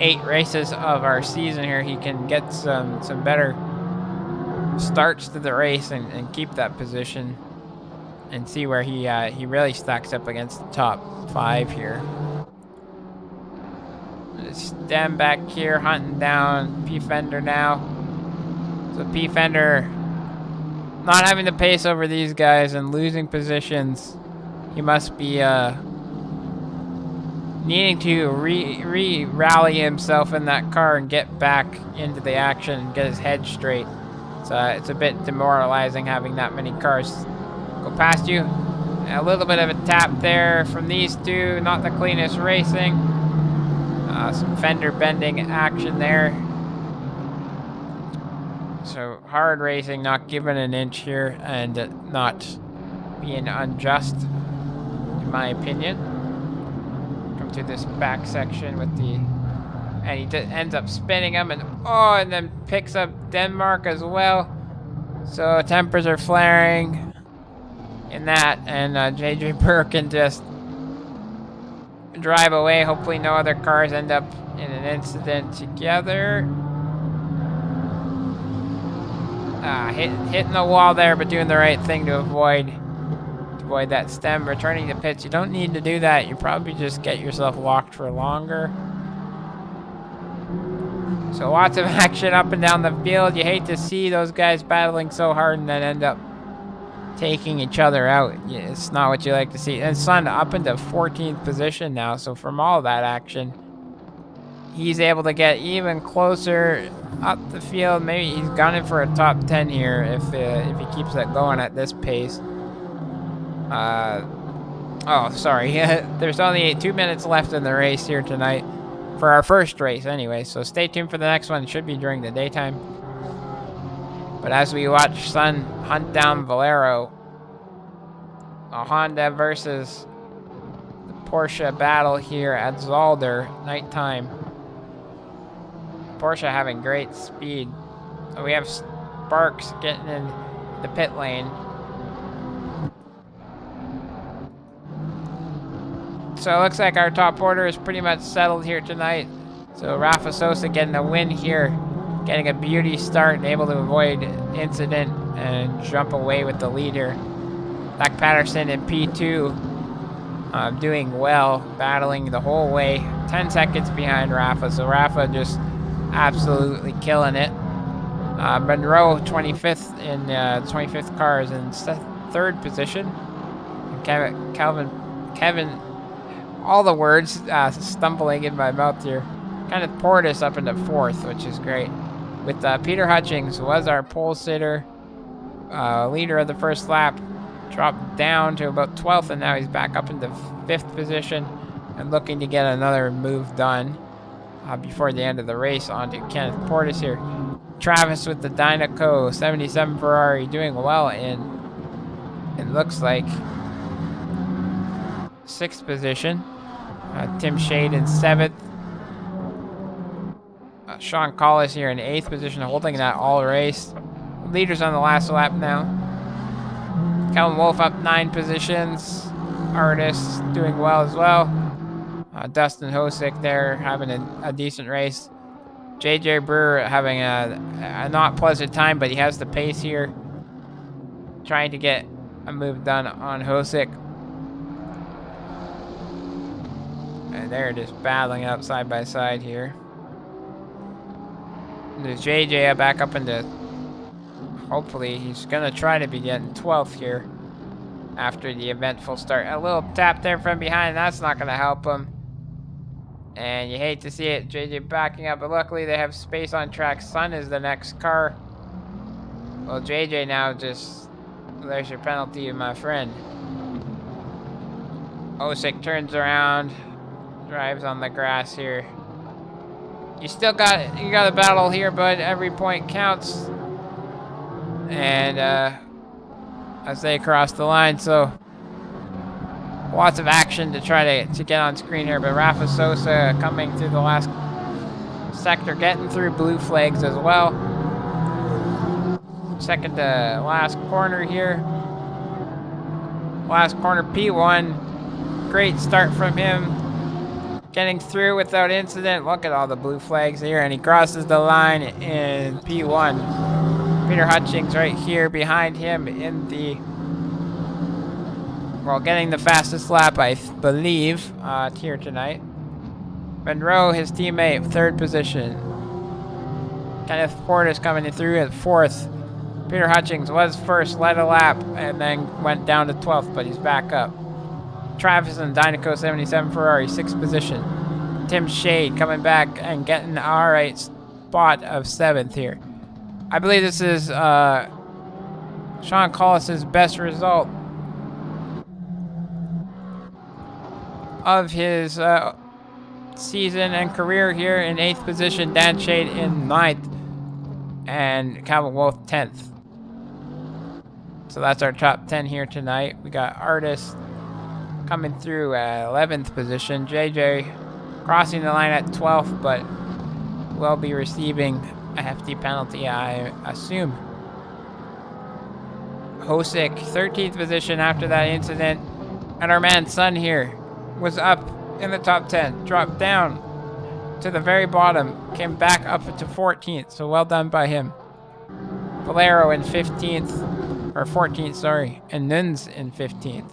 8 races of our season here, he can get some better starts to the race and keep that position and see where he really stacks up against the top 5 here. Stem back here, hunting down P-Fender now. So P-Fender not having the pace over these guys and losing positions. He must be needing to rally himself in that car and get back into the action and get his head straight. So it's a bit demoralizing having that many cars go past you. A little bit of a tap there from these two. Not the cleanest racing. Some fender bending action there. So hard racing, not giving an inch here, and not being unjust, in my opinion. Come to this back section with the, and he ends up spinning him, and then picks up Denmark as well. So tempers are flaring in that, and JJ Burke can just drive away. Hopefully no other cars end up in an incident together. Hitting the wall there, but doing the right thing to avoid that stem. Returning to pits, you don't need to do that. You probably just get yourself locked for longer. So lots of action up and down the field. You hate to see those guys battling so hard and then end up taking each other out. It's not what you like to see. And Sun up into 14th position now, so from all that action, he's able to get even closer up the field. Maybe he's gunning for a top 10 here if he keeps that going at this pace. Oh, sorry. There's only 2 minutes left in the race here tonight. For our first race anyway, so stay tuned for the next one. It should be during the daytime. But as we watch Sun hunt down Valero, a Honda versus the Porsche battle here at Zolder, nighttime. Porsche having great speed. So we have Sparks getting in the pit lane. So it looks like our top order is pretty much settled here tonight. So Rafa Sosa getting a win here, getting a beauty start and able to avoid incident and jump away with the leader. Zach Patterson in P2, doing well, battling the whole way. 10 seconds behind Rafa, so Rafa just absolutely killing it. Monroe, 25th in 25th car, is in third position. And Kevin, all the words stumbling in my mouth here. Kind of Portis up into fourth, which is great. With Peter Hutchings was our pole sitter, leader of the first lap, dropped down to about 12th, and now he's back up into 5th position and looking to get another move done before the end of the race. On to Kenneth Portis here. Travis with the Dynaco 77 Ferrari doing well in, it looks like, 6th position. Tim Shade in 7th. Sean Collis here in 8th position, holding that all race. Leaders on the last lap now. Calvin Wolf up 9 positions. Artists doing well as well. Dustin Hosick there having a decent race. JJ Brewer having a not pleasant time, but he has the pace here. Trying to get a move done on Hosick. And they're just battling out side by side here. There's JJ back up into, hopefully he's gonna try to be getting 12th here after the eventful start. A little tap there from behind, that's not gonna help him. And you hate to see it, JJ backing up, but luckily they have space on track. Sun is the next car. Well, JJ now just, there's your penalty, my friend. Osick turns around, drives on the grass here. You got a battle here, but every point counts. And as they cross the line, so lots of action to try to get on screen here. But Rafa Sosa coming through the last sector, getting through blue flags as well. Second to last corner here. Last corner, P1. Great start from him. Getting through without incident. Look at all the blue flags here, and he crosses the line in P1. Peter Hutchings right here behind him in the, well, getting the fastest lap, I believe, here tonight. Monroe, his teammate, 3rd position. Kenneth Portis coming through at 4th. Peter Hutchings was 1st, led a lap, and then went down to 12th, but he's back up. Travis and Dynaco 77 Ferrari, 6th position. Tim Shade coming back and getting an alright spot of 7th here. I believe this is Sean Collis' best result of his season and career here in 8th position. Dan Shade in 9th. And Calvin Wolf 10th. So that's our top 10 here tonight. We got Artist coming through at 11th position. JJ crossing the line at 12th, but will be receiving a hefty penalty, I assume. Hosick, 13th position after that incident. And our man Sun here was up in the top 10, dropped down to the very bottom, came back up to 14th, so well done by him. Valero in 15th, or 14th, sorry, and Nuns in 15th.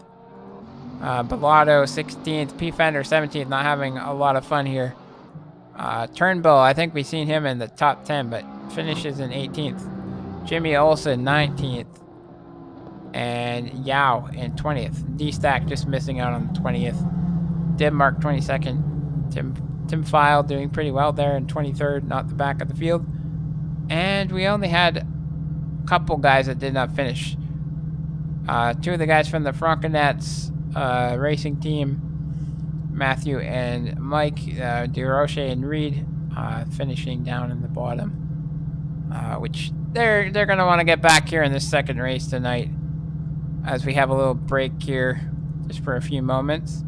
Bellato 16th, P. Fender 17th, not having a lot of fun here. Turnbull, I think we've seen him in the top 10, but finishes in 18th. Jimmy Olsen 19th, and Yao in 20th. D-Stack just missing out on the 20th. Dibmark 22nd. Tim File doing pretty well there in 23rd, not the back of the field. And we only had a couple guys that did not finish. 2 of the guys from the Franconets racing team, Matthew and Mike, DeRoche and Reed, finishing down in the bottom, which they're going to want to get back here in this second race tonight, as we have a little break here just for a few moments.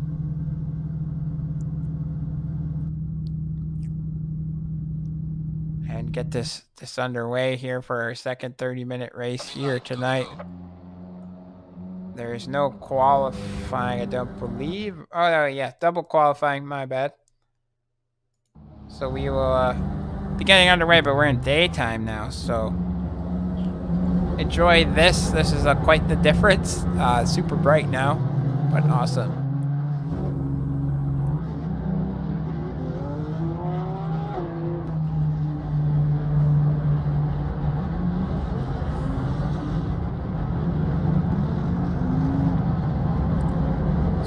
And get this underway here for our second 30-minute race here tonight. There's no qualifying, I don't believe. Oh, no, yeah, double qualifying, my bad. So we will be getting underway, but we're in daytime now, so enjoy this. This is quite the difference. Super bright now, but awesome.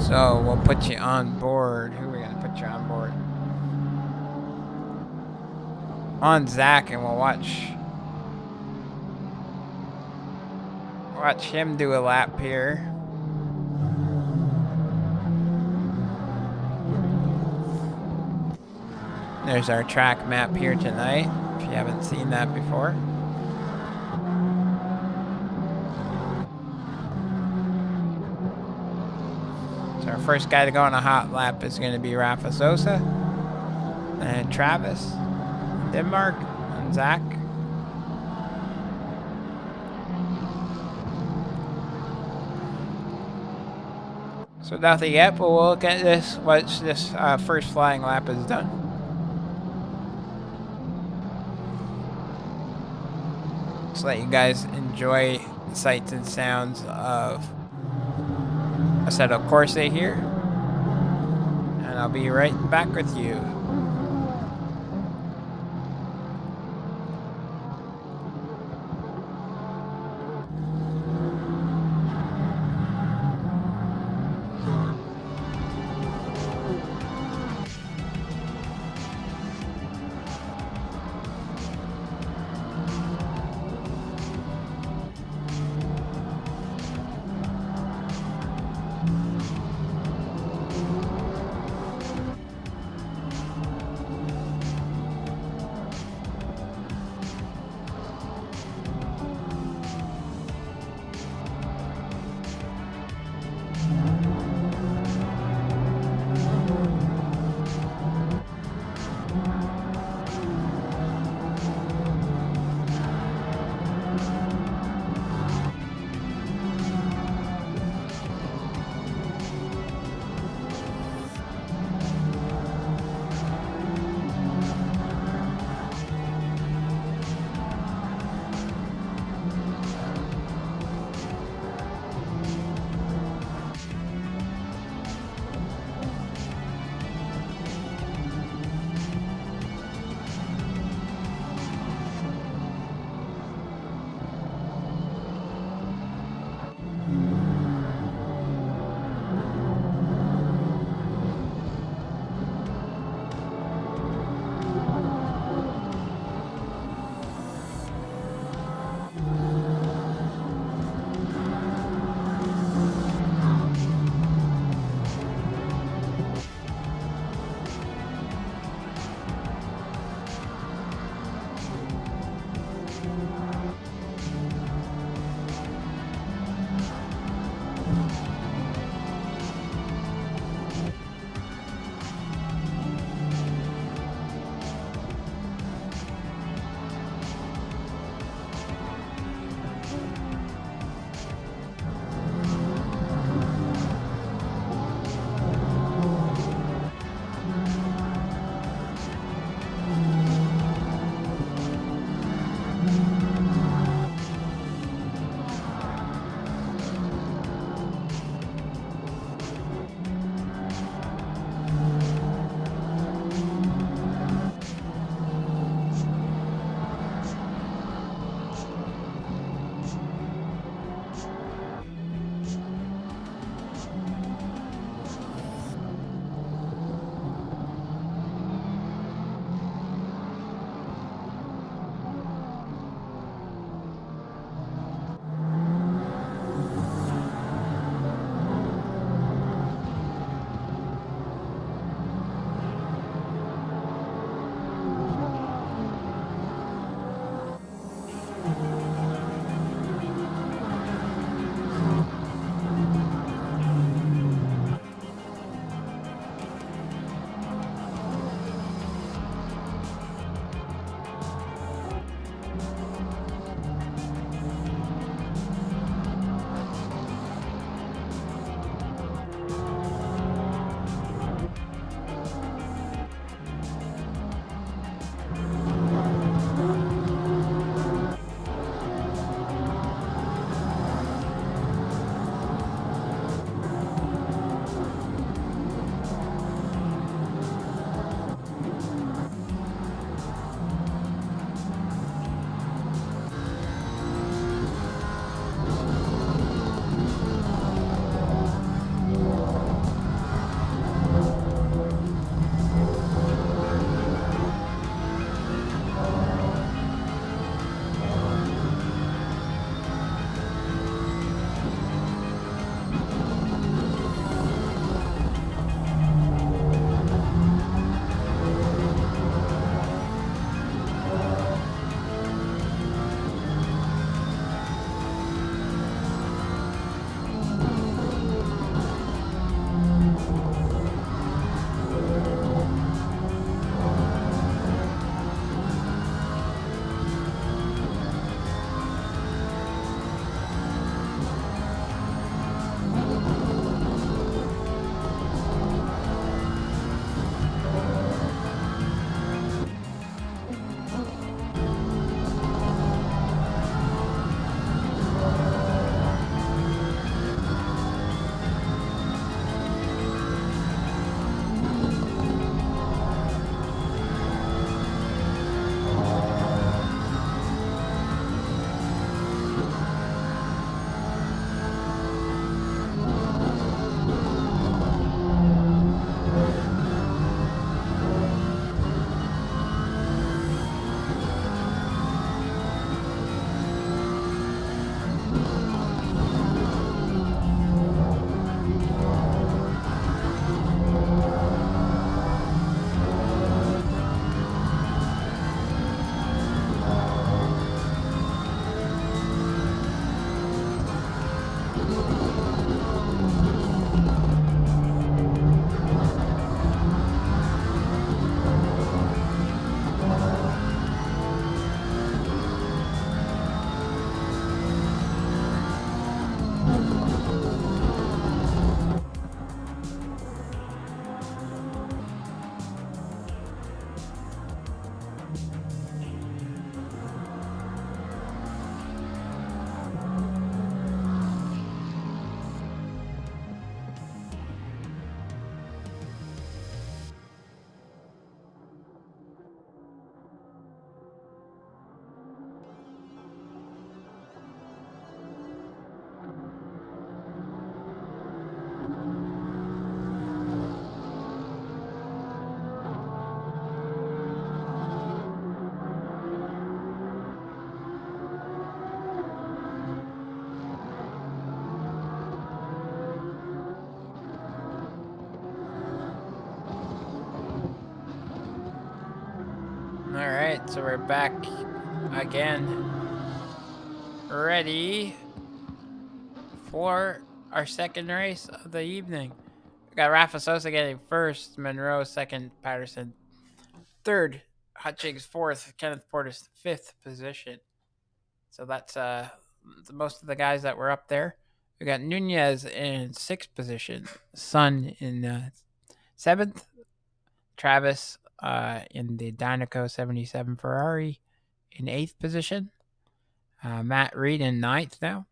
So we'll put you on board. Who are we gonna put you on board? On Zach, and we'll watch him do a lap here. There's our track map here tonight, if you haven't seen that before. So our first guy to go on a hot lap is going to be Rafa Sosa, and Travis, Denmark, and Zach. So nothing yet, but we'll look at this once this first flying lap is done. Just let you guys enjoy the sights and sounds of Assetto Corsa here. And I'll be right back with you. Alright, so we're back again. Ready for our second race of the evening. We got Rafa Sosa getting first, Monroe second, Patterson third, Hutchings fourth, Kenneth Portis fifth position. So that's most of the guys that were up there. We got Nunez in sixth position, Sun in seventh, Travis in the Dynaco 77 Ferrari in eighth position, Matt Reed in ninth now,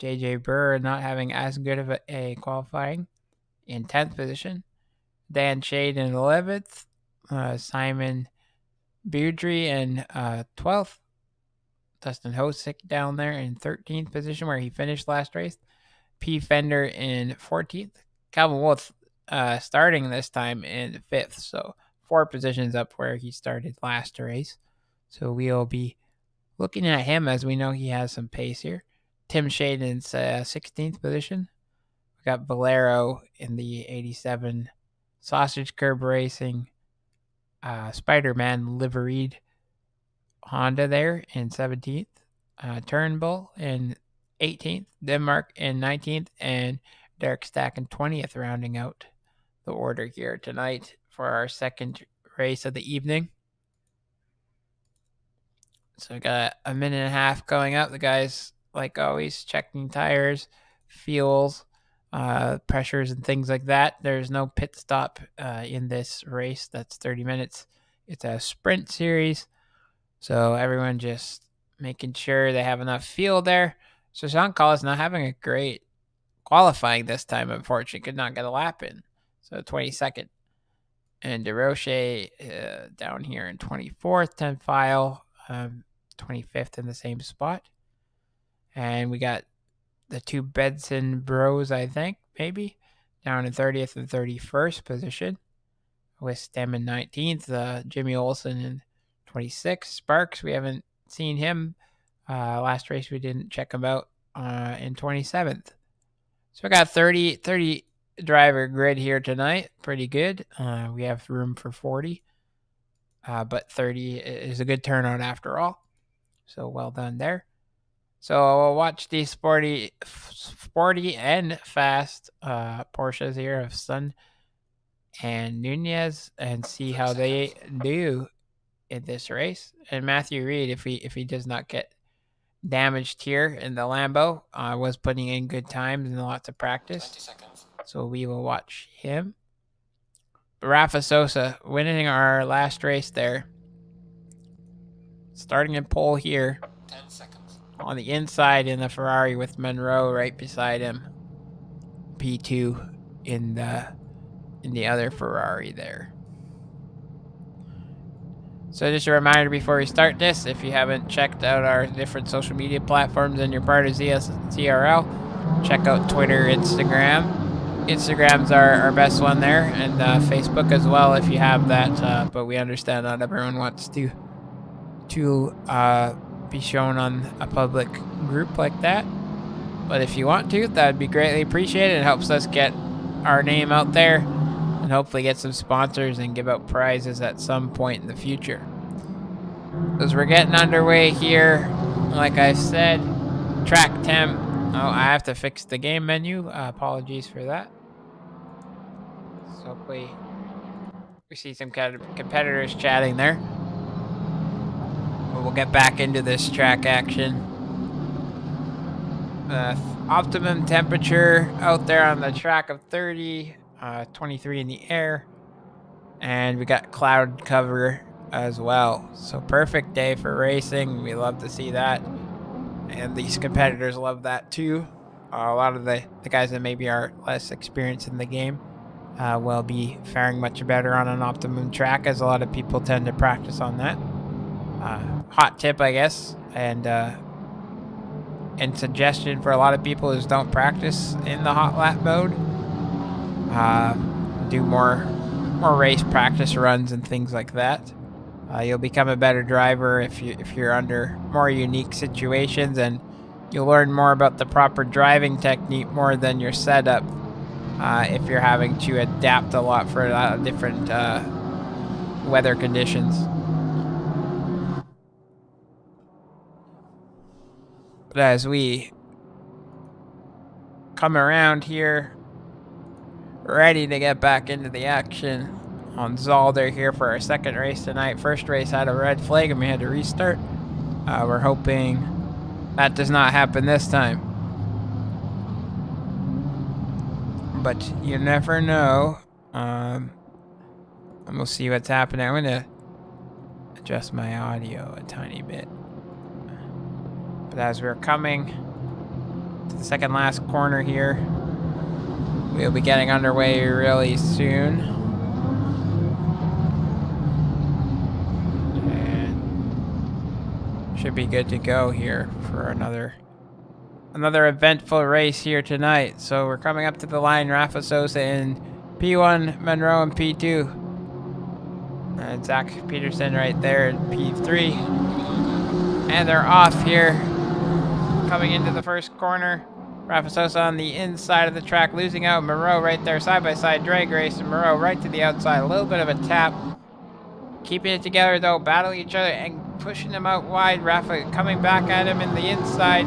JJ Burr not having as good of a qualifying in 10th position, Dan Shade in 11th, Simon Beardry in 12th, Dustin Hosick down there in 13th position where he finished last race, P. Fender in 14th, Calvin Wolf starting this time in 5th, so 4 positions up where he started last race. So we'll be looking at him as we know he has some pace here. Tim Shade in 16th position. We got Valero in the 87 Sausage Curb Racing Spider-Man liveried Honda there in 17th. Turnbull in 18th. Denmark in 19th. And Derek Stack in 20th, rounding out the order here tonight for our second race of the evening. So we got a minute and a half going up. The guys, like always, checking tires, fuels, pressures, and things like that. There's no pit stop in this race. That's 30 minutes. It's a sprint series. So everyone just making sure they have enough fuel there. So Sean Collis not having a great qualifying this time, unfortunately. Could not get a lap in. So 22nd. And DeRoche down here in 24th, 10 file. 25th in the same spot. And we got the two Benson bros, I think, maybe, down in 30th and 31st position. With Stem in 19th, Jimmy Olsen in 26th. Sparks, we haven't seen him. Last race we didn't check him out in 27th. So we got 30 driver grid here tonight. Pretty good. We have room for 40. But 30 is a good turnout after all. So well done there. So we'll watch these sporty and fast Porsches here of Sun and Nunez and see how they do in this race. And Matthew Reed, if he does not get damaged here in the Lambo, was putting in good times and lots of practice. 20 seconds. So we will watch him. Rafa Sosa winning our last race there. Starting in pole here. 10 seconds. On the inside in the Ferrari with Monroe right beside him. P2 in the other Ferrari there. So just a reminder before we start this, if you haven't checked out our different social media platforms and you're part of ZRL, check out Twitter, Instagram. Instagram's our best one there, and Facebook as well if you have that. But we understand not everyone wants to be shown on a public group like that. But if you want to, that would be greatly appreciated. It helps us get our name out there and hopefully get some sponsors and give out prizes at some point in the future. As we're getting underway here, like I said, track temp Oh, I have to fix the game menu. Apologies for that. So hopefully we see some kind of competitors chatting there. But we'll get back into this track action. Optimum temperature out there on the track of 30, 23 in the air. And we got cloud cover as well. So perfect day for racing. We love to see that. And these competitors love that too. A lot of the guys that maybe are less experienced in the game will be faring much better on an optimum track, as a lot of people tend to practice on that. Hot tip, I guess, and suggestion for a lot of people is don't practice in the hot lap mode. Do more race practice runs and things like that. You'll become a better driver if you're under more unique situations, and you'll learn more about the proper driving technique more than your setup. If you're having to adapt a lot for different weather conditions. But as we come around here, ready to get back into the action on Zolder here for our second race tonight. First race had a red flag and we had to restart. We're hoping that does not happen this time. But you never know. And we'll see what's happening. I'm going to adjust my audio a tiny bit. But as we're coming to the second last corner here, we'll be getting underway really soon. And should be good to go here for another eventful race here tonight. So we're coming up to the line. Rafa Sosa in P1, Monroe in P2. And Zach Peterson right there in P3. And they're off here. Coming into the first corner. Rafa Sosa on the inside of the track, losing out. Moreau right there, side-by-side drag race. And Moreau right to the outside. A little bit of a tap. Keeping it together, though, battling each other and pushing them out wide. Rafa coming back at him in the inside.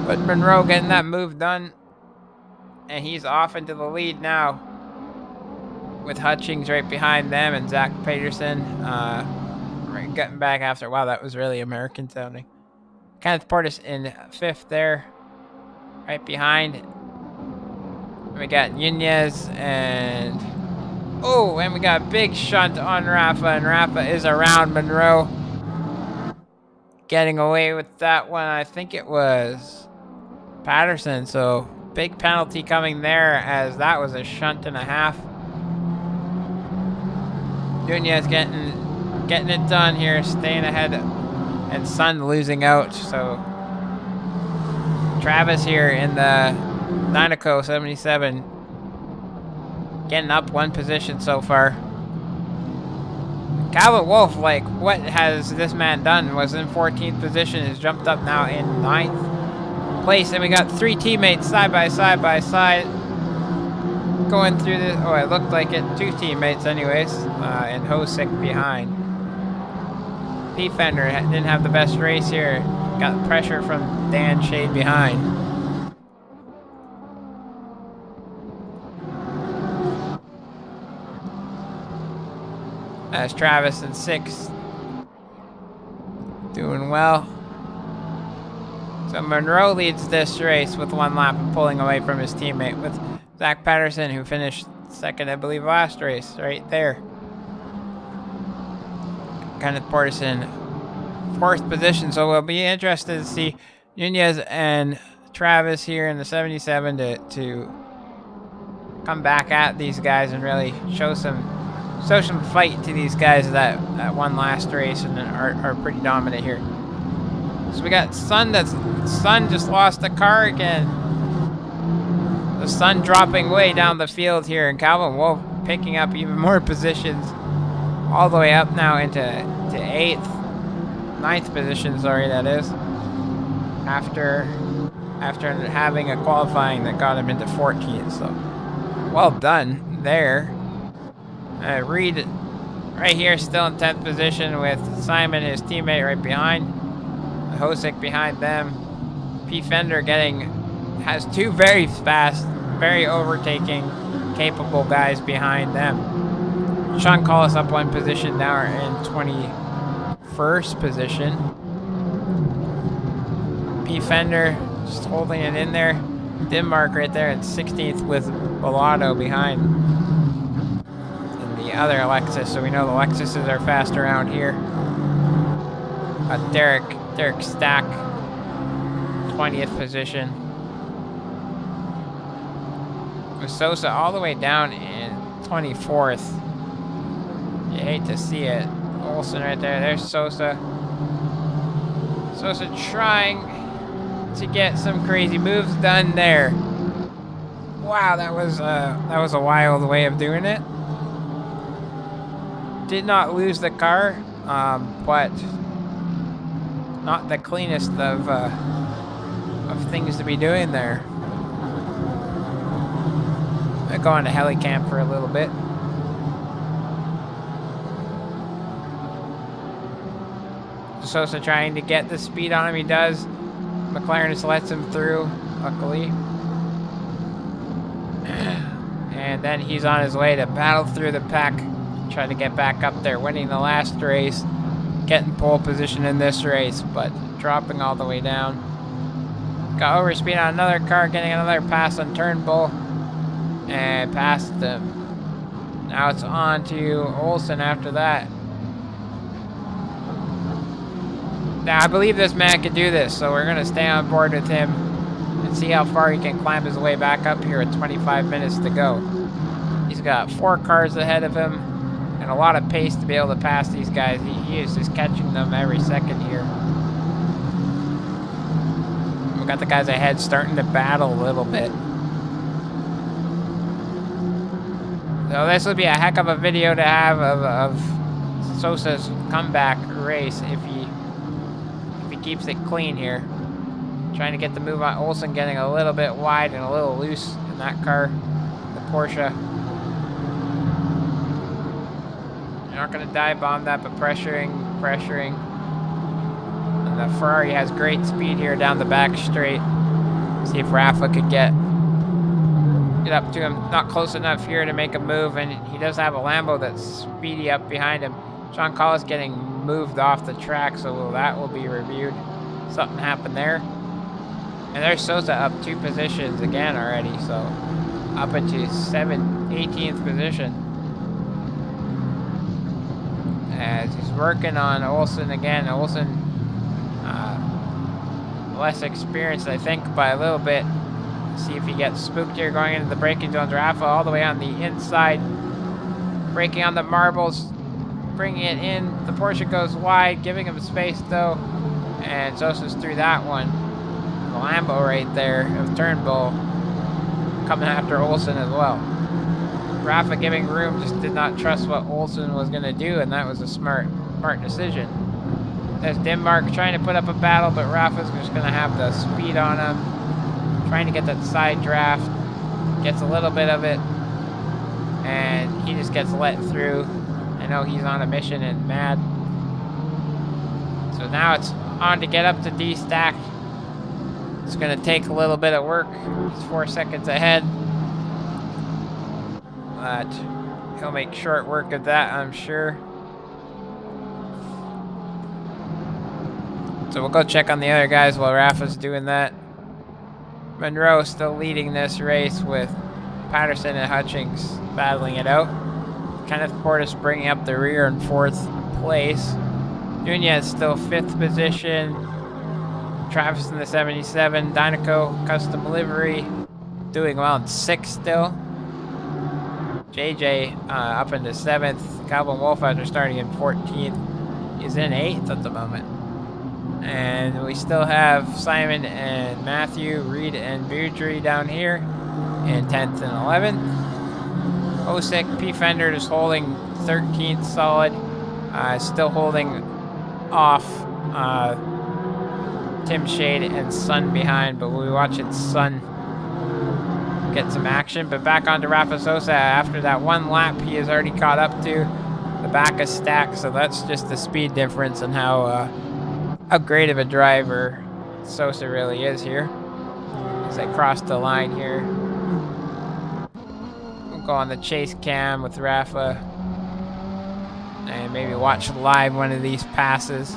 But Monroe getting that move done. And he's off into the lead now. With Hutchings right behind them and Zach Peterson getting back after. Wow, that was really American sounding. Kenneth Portis in fifth there. Right behind. We got Nunez and... Oh, and we got a big shunt on Rafa. And Rafa is around Monroe. Getting away with that one. I think it was Patterson. So, big penalty coming there, as that was a shunt and a half. Nunez getting it done here. Staying ahead. And Sun losing out. So... Travis here in the Dynaco 77 getting up one position so far. Calvin Wolf, like, what has this man done? Was in 14th position, has jumped up now in 9th place, and we got three teammates side by side going through this. Oh, it looked like it. Two teammates anyways, and Hosick behind. P Fender didn't have the best race here. Got pressure from Dan Shade behind. As Travis in 6th. Doing well. So Monroe leads this race with one lap and pulling away from his teammate with Zach Patterson, who finished second, I believe, last race, right there. Kenneth Portis in 4th position, so we'll be interested to see Nunez and Travis here in the 77 to come back at these guys and really show some fight to these guys that won last race and are pretty dominant here. So we got Sun. Sun just lost the car again. The Sun dropping way down the field here, and Calvin Wolf picking up even more positions all the way up now into 9th position, sorry, that is, after having a qualifying that got him into 14th. So well done there. Reed right here still in 10th position with Simon, his teammate, right behind. Hosick behind them. P Fender getting has two very fast, very overtaking, capable guys behind them. Sean Collis up one position, now are in 21st position. P. Fender just holding it in there. Denmark right there at 16th with Bellotto behind. And the other Lexus, so we know the Lexuses are fast around here. Derek Stack, 20th position. With Sosa all the way down in 24th. You hate to see it. Olsen right there. There's Sosa. Sosa trying to get some crazy moves done there. Wow, that was a wild way of doing it. Did not lose the car, but not the cleanest of things to be doing there. I go on to Helicamp for a little bit. Sosa trying to get the speed on him. He does. McLaren just lets him through, luckily. And then he's on his way to battle through the pack, try to get back up there, winning the last race, getting pole position in this race, but dropping all the way down. Got overspeed on another car, getting another pass on Turnbull, and passed him. Now it's on to Olsen after that. Now, I believe this man can do this, so we're going to stay on board with him and see how far he can climb his way back up here with 25 minutes to go. He's got 4 cars ahead of him and a lot of pace to be able to pass these guys. He is just catching them every second here. We got the guys ahead starting to battle a little bit. So this would be a heck of a video to have of Sosa's comeback race if he keeps it clean here. Trying to get the move on. Olsen getting a little bit wide and a little loose in that car, the Porsche. You're not going to dive bomb that, but pressuring. And the Ferrari has great speed here down the back straight. See if Rafa could get up to him. Not close enough here to make a move, and he does have a Lambo that's speedy up behind him. Sean Collis getting moved off the track, so that will be reviewed. Something happened there. And there's Sosa up 2 positions again already, so up into 18th position. As he's working on Olsen again. Olsen, less experienced, I think, by a little bit. See if he gets spooked here going into the braking zones. Rafa all the way on the inside, braking on the marbles, bringing it in. The Porsche goes wide, giving him space though, and Sosa's through that one. The Lambo right there of Turnbull coming after Olsen as well. Rafa giving room, just did not trust what Olsen was going to do, and that was a smart decision. There's Denmark trying to put up a battle, but Rafa's just going to have the speed on him. Trying to get that side draft. Gets a little bit of it, and he just gets let through. I know he's on a mission and mad. So now it's on to get up to D-Stack. It's going to take a little bit of work. He's 4 seconds ahead. But he'll make short work of that, I'm sure. So we'll go check on the other guys while Rafa's doing that. Monroe still leading this race with Patterson and Hutchings battling it out. Kenneth Portis bringing up the rear in 4th place. Nunez still 5th position. Travis in the 77. Dynaco custom livery doing well in 6th still. JJ up into 7th. Calvin Wolf after starting in 14th is in 8th at the moment. And we still have Simon and Matthew, Reed and Beardry down here in 10th and 11th. Osick, P. Fender just holding 13th solid. Still holding off Tim Shade and Sun behind, but we'll be watching Sun get some action. But back onto Rafa Sosa. After that one lap, he has already caught up to the back of Stack, so that's just the speed difference and how great of a driver Sosa really is here. as they cross the line here. We'll go on the chase cam with Rafa and maybe watch live one of these passes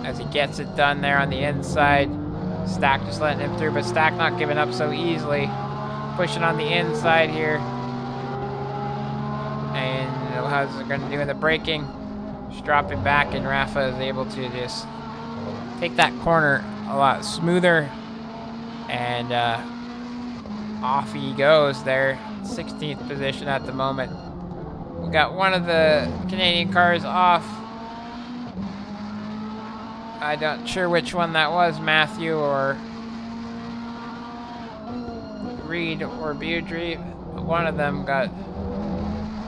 as he gets it done there on the inside. Stack just letting him through, but Stack not giving up so easily. Pushing on the inside here. And how's it going to do in the braking? Just dropping back, and Rafa is able to just take that corner a lot smoother. And off he goes there. 16th position at the moment. We got one of the Canadian cars off. I'm not sure which one that was, Matthew or Reed or Beardry. One of them got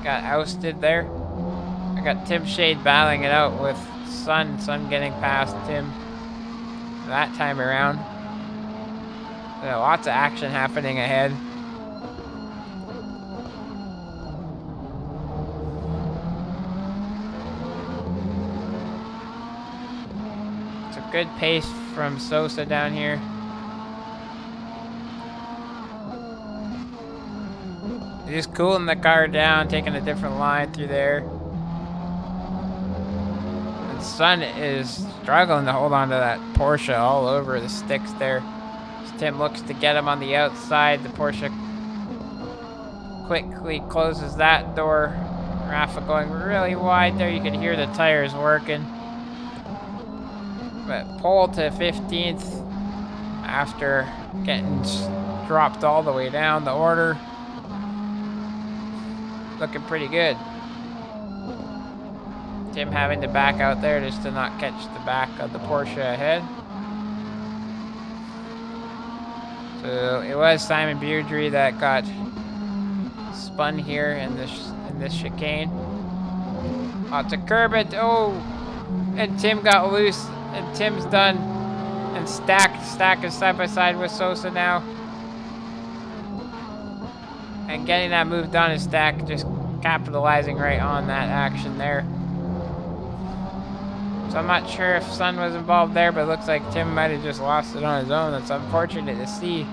ousted there. I got Tim Shade battling it out with Sun getting past Tim that time around. Lots of action happening ahead. It's a good pace from Sosa down here. Just cooling the car down, taking a different line through there. And Sun is struggling to hold on to that Porsche all over the sticks there. As Tim looks to get him on the outside. The Porsche quickly closes that door. Rafa going really wide there. You can hear the tires working. But pole to 15th after getting dropped all the way down the order. Looking pretty good. Tim having to back out there just to not catch the back of the Porsche ahead. So it was Simon Beardry that got spun here in this chicane. To curb it. Oh, and Tim got loose, and Tim's done. And Stack is side by side with Sosa now. And getting that move done is Stack just capitalizing right on that action there. So I'm not sure if Sun was involved there, but it looks like Tim might have just lost it on his own. That's unfortunate to see.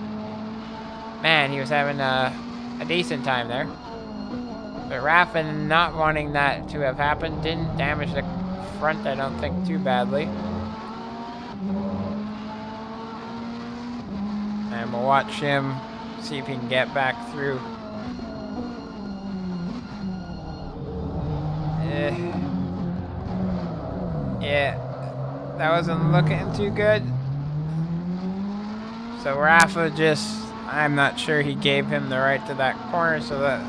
Man, he was having a decent time there. But Rafa not wanting that to have happened. Didn't damage the front, I don't think, too badly. And we'll watch him see if he can get back through. Yeah, that wasn't looking too good. So Rafa just, I'm not sure he gave him the right to that corner, so that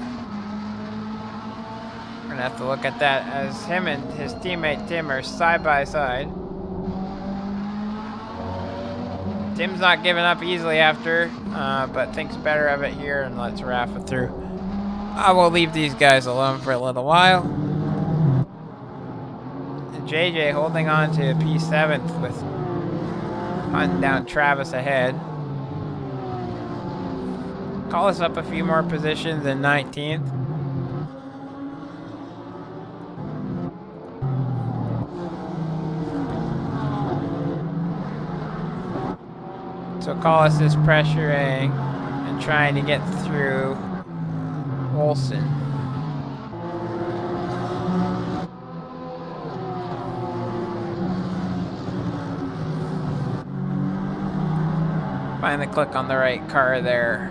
we're gonna have to look at that as him and his teammate Tim are side by side. Tim's not giving up easily after, but thinks better of it here and lets Rafa through. I will leave these guys alone for a little while. JJ holding on to P7th with hunting down Travis ahead. Call us up a few more positions in 19th. So Collis is pressuring and trying to get through Olsen. Finally click on the right car there.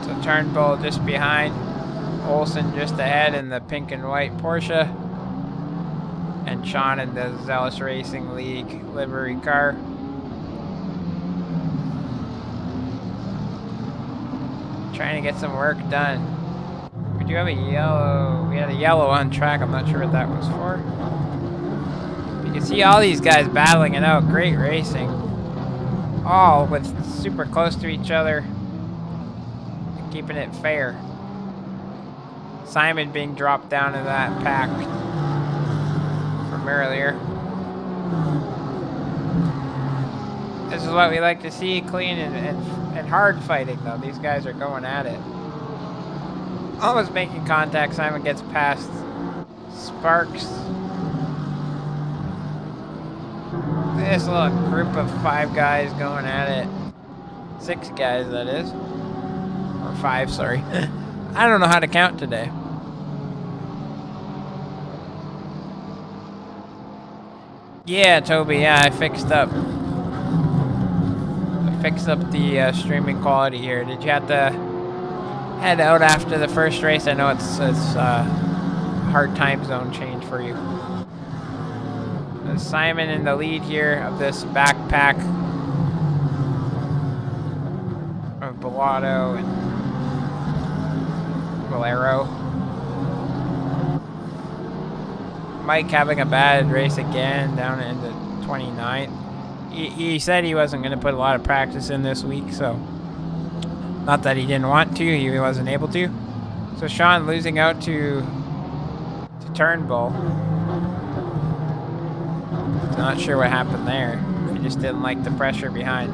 So Turnbull just behind. Olsen just ahead in the pink and white Porsche. And Sean in the Zealous Racing League livery car. Trying to get some work done. We do have a yellow. We had a yellow on track. I'm not sure what that was for. You can see all these guys battling it out. Great racing. All with super close to each other. And keeping it fair. Simon being dropped down in that pack from earlier. This is what we like to see, clean and hard fighting though. These guys are going at it. Almost making contact. Simon gets past Sparks. This little group of 5 guys going at it. 6 guys, that is. Or 5, sorry. I don't know how to count today. Yeah, Toby, yeah, I fixed up the streaming quality here. Did you have to head out after the first race? I know it's hard time zone change for you. There's Simon in the lead here of this backpack of Bellato and Valero. Mike having a bad race again, down into 29th. He said he wasn't going to put a lot of practice in this week, so not that he didn't want to, he wasn't able to. So Sean losing out to Turnbull. Not sure what happened there. He just didn't like the pressure behind.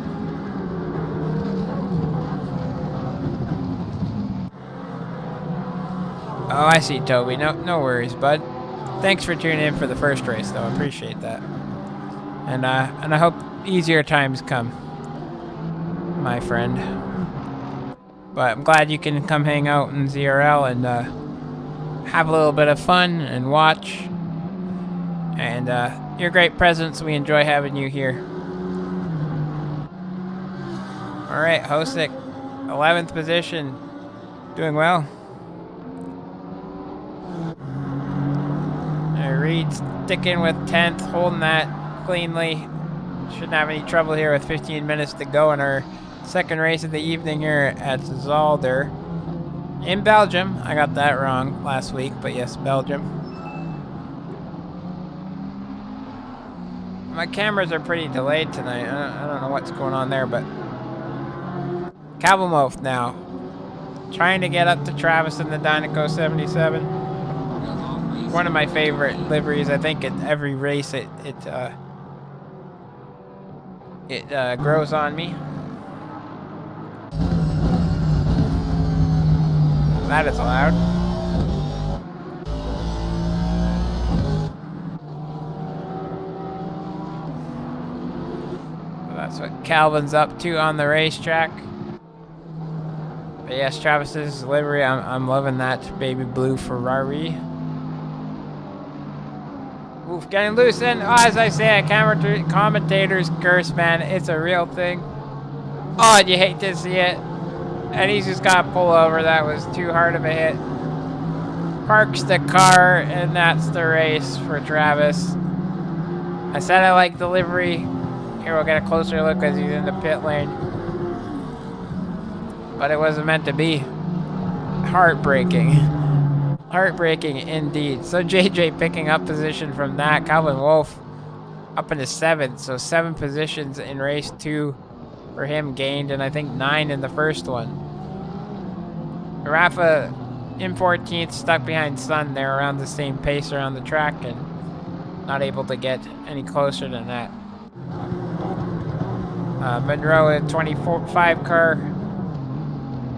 Oh, I see, Toby. No worries, bud. Thanks for tuning in for the first race, though. I appreciate that. And I hope easier times come, my friend. But I'm glad you can come hang out in ZRL and have a little bit of fun and watch. And you're a great presence. We enjoy having you here. All right, Hosick, 11th position. Doing well. Reed sticking with 10th, holding that cleanly. Shouldn't have any trouble here with 15 minutes to go in our second race of the evening here at Zolder in Belgium. I got that wrong last week, but yes, Belgium. My cameras are pretty delayed tonight. I don't know what's going on there, but Cabalmoth now trying to get up to Travis in the Dynaco 77. One of my favorite liveries. I think at every race it grows on me. That is loud. So that's what Calvin's up to on the racetrack. But yes, Travis's livery, I'm loving that baby blue Ferrari. Oof, getting loose, and as I say, a commentator's curse, man, it's a real thing. Oh, and you hate to see it. And he's just got to pull over. That was too hard of a hit. Parks the car, and that's the race for Travis. I said I like the livery. Here, we'll get a closer look as he's in the pit lane. But it wasn't meant to be. Heartbreaking. Heartbreaking indeed. So JJ picking up position from that. Calvin Wolf up into 7th. So 7 positions in race 2 for him gained, and I think 9 in the first one. Rafa in 14th, stuck behind Sun. They're around the same pace around the track and not able to get any closer than that. Monroe in 25 car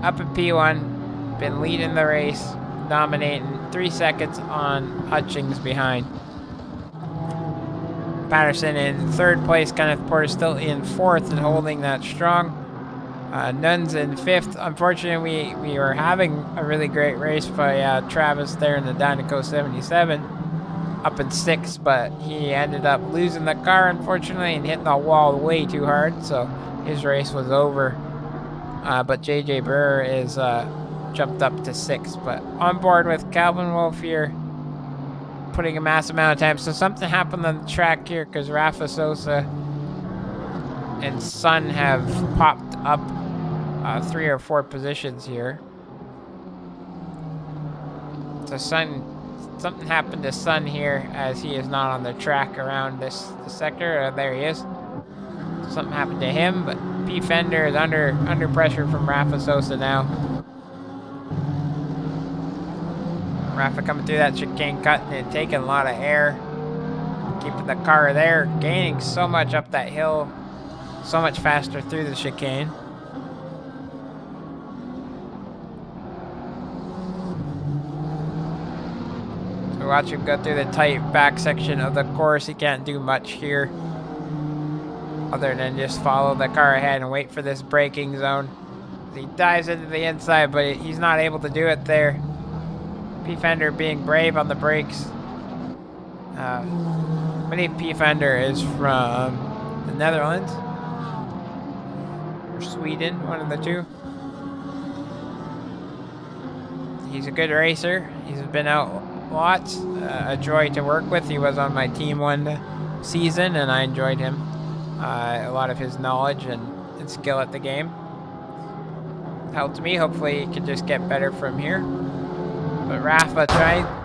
up at P1. Been leading the race. Dominating 3 seconds on Hutchings behind. Patterson in 3rd place. Kenneth Porter still in 4th and holding that strong. Nuns in 5th. Unfortunately, we were having a really great race by Travis there in the Dynaco 77. Up in 6th, but he ended up losing the car, unfortunately, and hitting the wall way too hard, so his race was over. But JJ Brewer is jumped up to 6th, but on board with Calvin Wolf here, putting a massive amount of time. So something happened on the track here because Rafa Sosa and Sun have popped up 3 or 4 positions here. So something happened to Sun here as he is not on the track around this sector. There he is. Something happened to him, but P. Fender is under pressure from Rafa Sosa now. Rafa coming through that chicane, cutting and taking a lot of air. Keeping the car there, gaining so much up that hill, so much faster through the chicane. So watch him go through the tight back section of the course. He can't do much here. other than just follow the car ahead and wait for this braking zone. He dives into the inside, but he's not able to do it there. P-Fender being brave on the brakes. I believe P-Fender is from the Netherlands or Sweden, one of the two. He's a good racer. He's been out lots. A joy to work with. He was on my team one season, and I enjoyed him. A lot of his knowledge and skill at the game helped me. Hopefully, he can just get better from here. But Rafa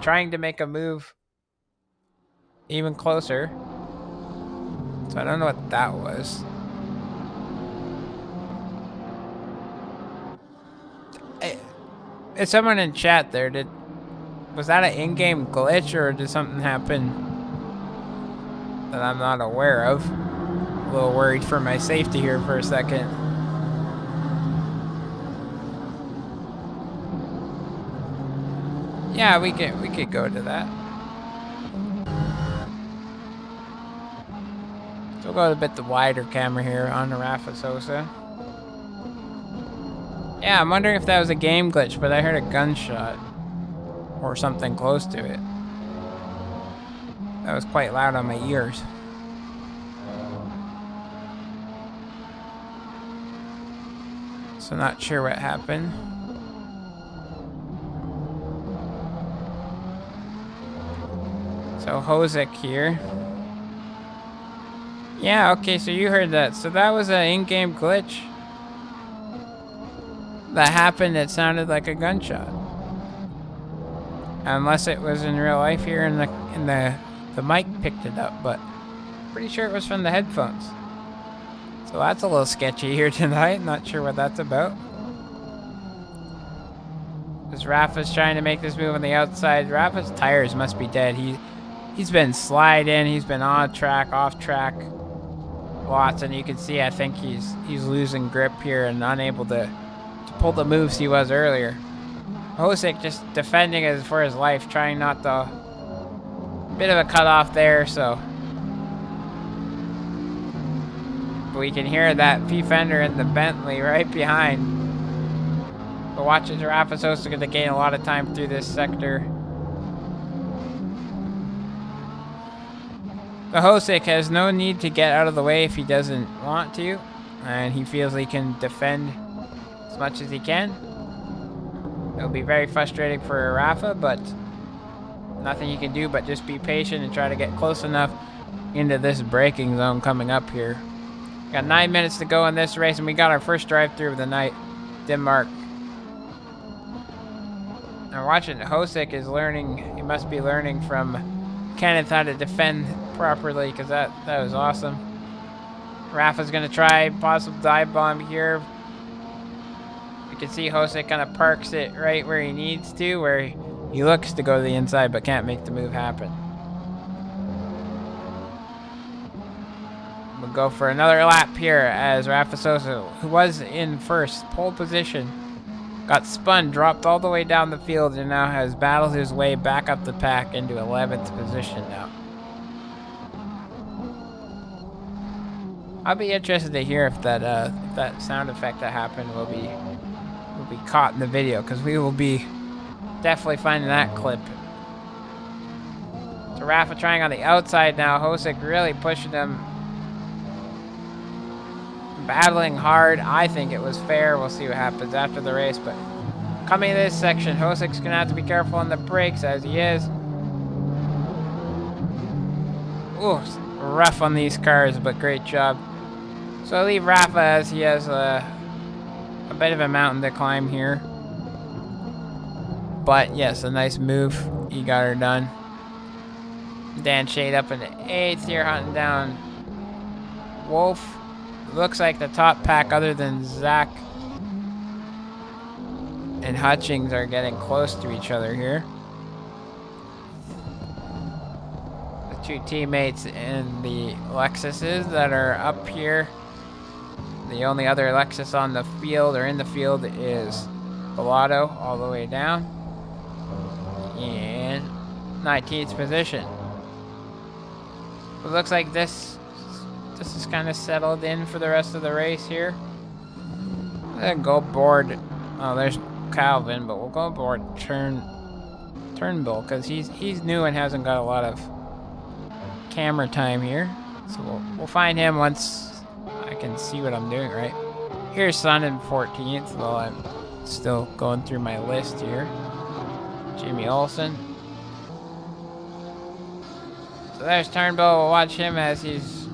trying to make a move even closer. So I don't know what that was. Is someone in chat there? Was that an in-game glitch, or did something happen that I'm not aware of? A little worried for my safety here for a second. Yeah, we could go to that. So we'll go a bit the wider camera here on the Rafa Sosa. Yeah, I'm wondering if that was a game glitch, but I heard a gunshot or something close to it. That was quite loud on my ears. So not sure what happened. So Hosick here. Yeah, okay, so you heard that. So that was an in-game glitch that happened. It sounded like a gunshot. Unless it was in real life here and the mic picked it up, but pretty sure it was from the headphones. So that's a little sketchy here tonight. Not sure what that's about. Because Rafa's trying to make this move on the outside. Rafa's tires must be dead. He's been sliding. He's been on track, off track, lots, and you can see I think he's losing grip here and unable to pull the moves he was earlier. Hosick just defending for his life, trying not to. Bit of a cutoff there, so. But we can hear that P-Fender in the Bentley right behind. But watch as Rafa Sosa going to gain a lot of time through this sector. The Hosick has no need to get out of the way if he doesn't want to, and he feels he can defend as much as he can. It'll be very frustrating for Rafa, but nothing you can do but just be patient and try to get close enough into this braking zone coming up here. Got 9 minutes to go in this race, and we got our first drive-through of the night, Denmark. And watching Hosick is learning. He must be learning from Kenneth how to defend properly, because that was awesome. Rafa's gonna try possible dive bomb here. You can see Hosick kind of parks it right where he needs to, where he looks to go to the inside but can't make the move happen. We'll go for another lap here as Rafa Sosa, who was in first, pole position, got spun, dropped all the way down the field, and now has battled his way back up the pack into 11th position now. I'll be interested to hear if that sound effect that happened will be caught in the video, because we will be definitely finding that clip. So Rafa trying on the outside now. Hosick really pushing him, battling hard. I think it was fair. We'll see what happens after the race, but coming to this section, Hosick's gonna have to be careful on the brakes, as he is. Ooh, rough on these cars, but great job. So I'll leave Rafa as he has a bit of a mountain to climb here. But yes, a nice move. He got her done. Dan Shade up in the 8th here, hunting down Wolf. Looks like the top pack, other than Zach and Hutchings, are getting close to each other here. The two teammates in the Lexuses that are up here. The only other Lexus on the field, or in the field, is Bellato all the way down. In 19th position. It looks like this This is kind of settled in for the rest of the race here. Then go board. Oh, there's Calvin, but we'll go board Turnbull because he's new and hasn't got a lot of camera time here. So we'll find him once I can see what I'm doing right. Here's Sun in 14th while I'm still going through my list here. Jimmy Olsen. So there's Turnbull. We'll watch him as he's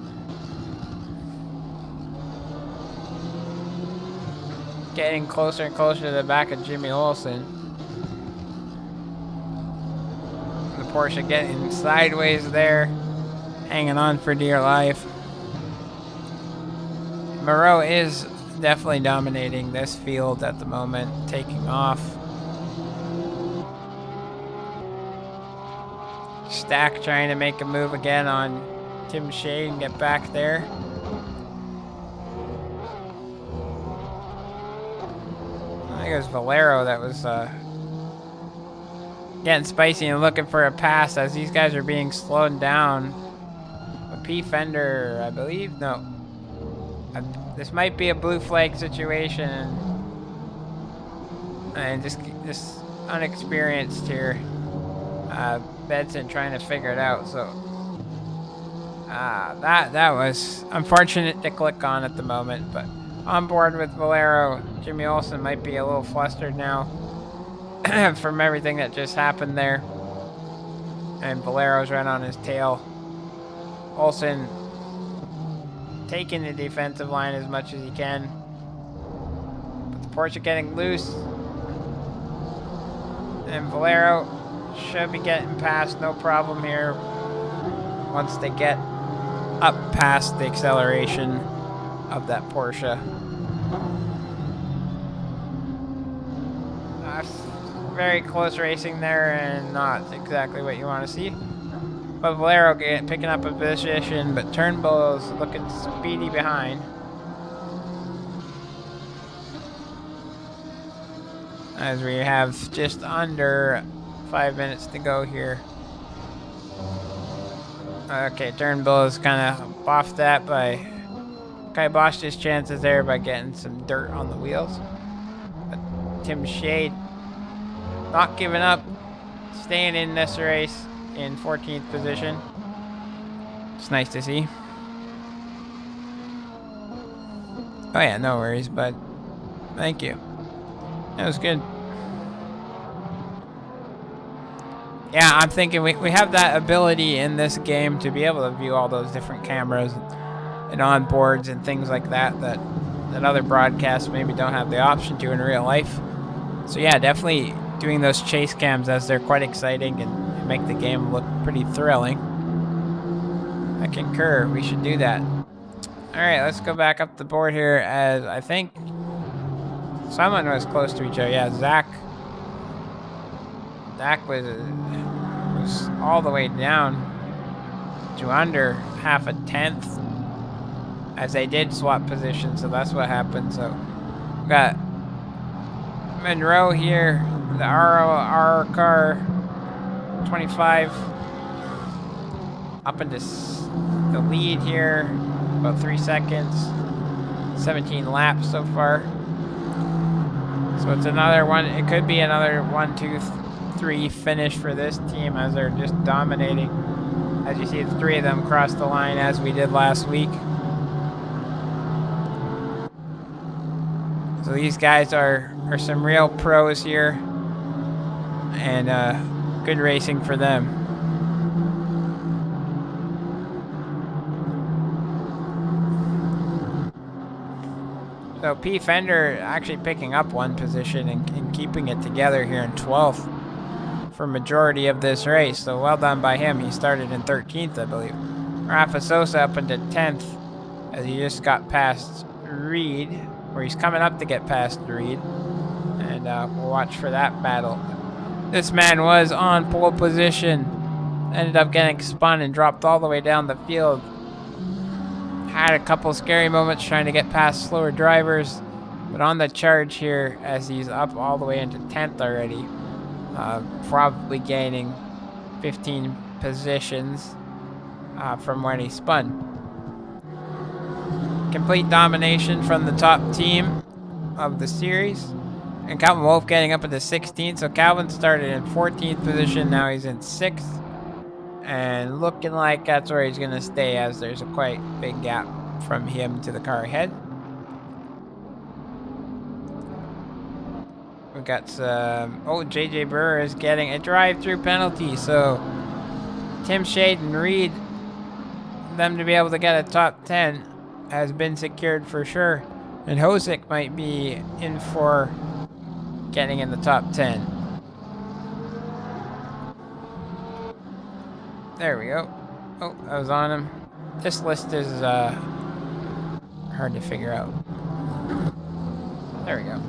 getting closer and closer to the back of Jimmy Olsen. The Porsche getting sideways there, hanging on for dear life. Moreau is definitely dominating this field at the moment, taking off. Stack trying to make a move again on Tim Shea and get back there. I think it was Valero that was getting spicy and looking for a pass as these guys are being slowed down. A P Fender, I believe? No. This might be a blue flag situation. And just unexperienced here. Benson trying to figure it out. So that was unfortunate to click on at the moment, but on board with Valero. Jimmy Olsen might be a little flustered now from everything that just happened there. And Valero's right on his tail. Olsen taking the defensive line as much as he can. But the Porsche getting loose. And Valero should be getting past, no problem here. Once they get up past the acceleration of that Porsche. Very close racing there and not exactly what you want to see. But Valero picking up a position, but Turnbull is looking speedy behind. As we have just under 5 minutes to go here. Okay, Turnbull is kind of boffed that by kiboshed his chances there by getting some dirt on the wheels. But Tim Shade not giving up, staying in this race in 14th position. It's nice to see. Oh yeah, no worries, bud. Thank you. That was good. Yeah, I'm thinking we have that ability in this game to be able to view all those different cameras and onboards and things like that other broadcasts maybe don't have the option to in real life. So yeah, definitely doing those chase cams as they're quite exciting and make the game look pretty thrilling. I concur. We should do that. All right, let's go back up the board here as I think someone was close to each other. Yeah, Zach was all the way down to under half a tenth as they did swap positions, so that's what happened. So we got Monroe here, the RR car 25 up into the lead here, about 3 seconds, 17 laps so far. So it's another one, it could be another 1, 2, 3 finish for this team as they're just dominating. As you see, the 3 of them crossed the line as we did last week. So these guys are some real pros here, and good racing for them. So P. Fender actually picking up one position and keeping it together here in 12th for majority of this race. So well done by him. He started in 13th, I believe. Rafa Sosa up into 10th as he just got past Reed, where he's coming up to get past Reed. And we'll watch for that battle. This man was on pole position. Ended up getting spun and dropped all the way down the field. Had a couple scary moments trying to get past slower drivers, but on the charge here as he's up all the way into 10th already, probably gaining 15 positions from when he spun. complete domination from the top team of the series. And Calvin Wolf getting up into 16th. So Calvin started in 14th position. Now he's in 6th. And looking like that's where he's going to stay, as there's a quite big gap from him to the car ahead. We've got some... Oh, JJ Brewer is getting a drive-through penalty. So Tim Shade and Reed, them to be able to get a top 10 has been secured for sure. And Hosick might be in for getting in the top 10. There we go. Oh, I was on him. This list is hard to figure out. There we go.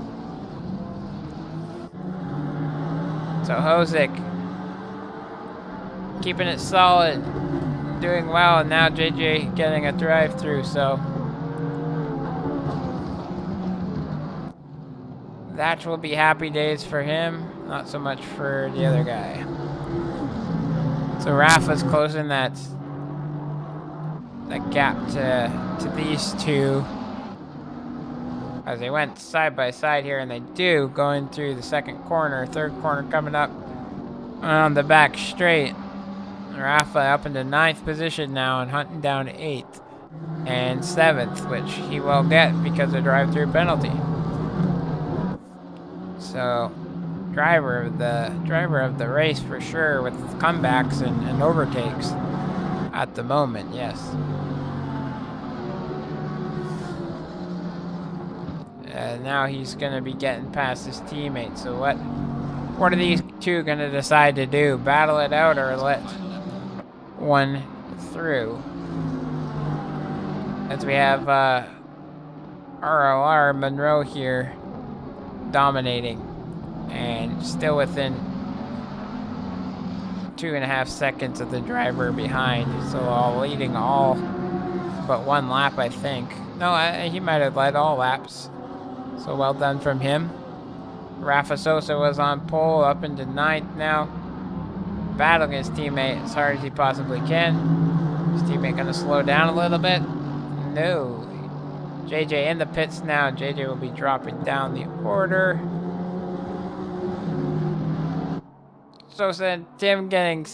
So Hosick keeping it solid, doing well, and now JJ getting a drive-through, so that will be happy days for him, not so much for the other guy. So Rafa's closing that gap to these two as they went side by side here, and they do, going through the second corner, third corner coming up on the back straight. Rafa up into 9th position now and hunting down 8th and 7th, which he will get because of drive-through penalty. So driver of the race for sure, with comebacks and overtakes at the moment. Yes. Now he's gonna be getting past his teammate. So what are these two gonna decide to do? Battle it out or let one through? As we have RLR Monroe here dominating and still within 2.5 seconds of the driver behind, so leading all but 1 lap, I think. No, he might have led all laps, so well done from him. Rafa Sosa was on pole, up into 9th now, battling his teammate as hard as he possibly can. His teammate gonna slow down a little bit? No. JJ in the pits now. JJ will be dropping down the order. Sosa and Tim getting,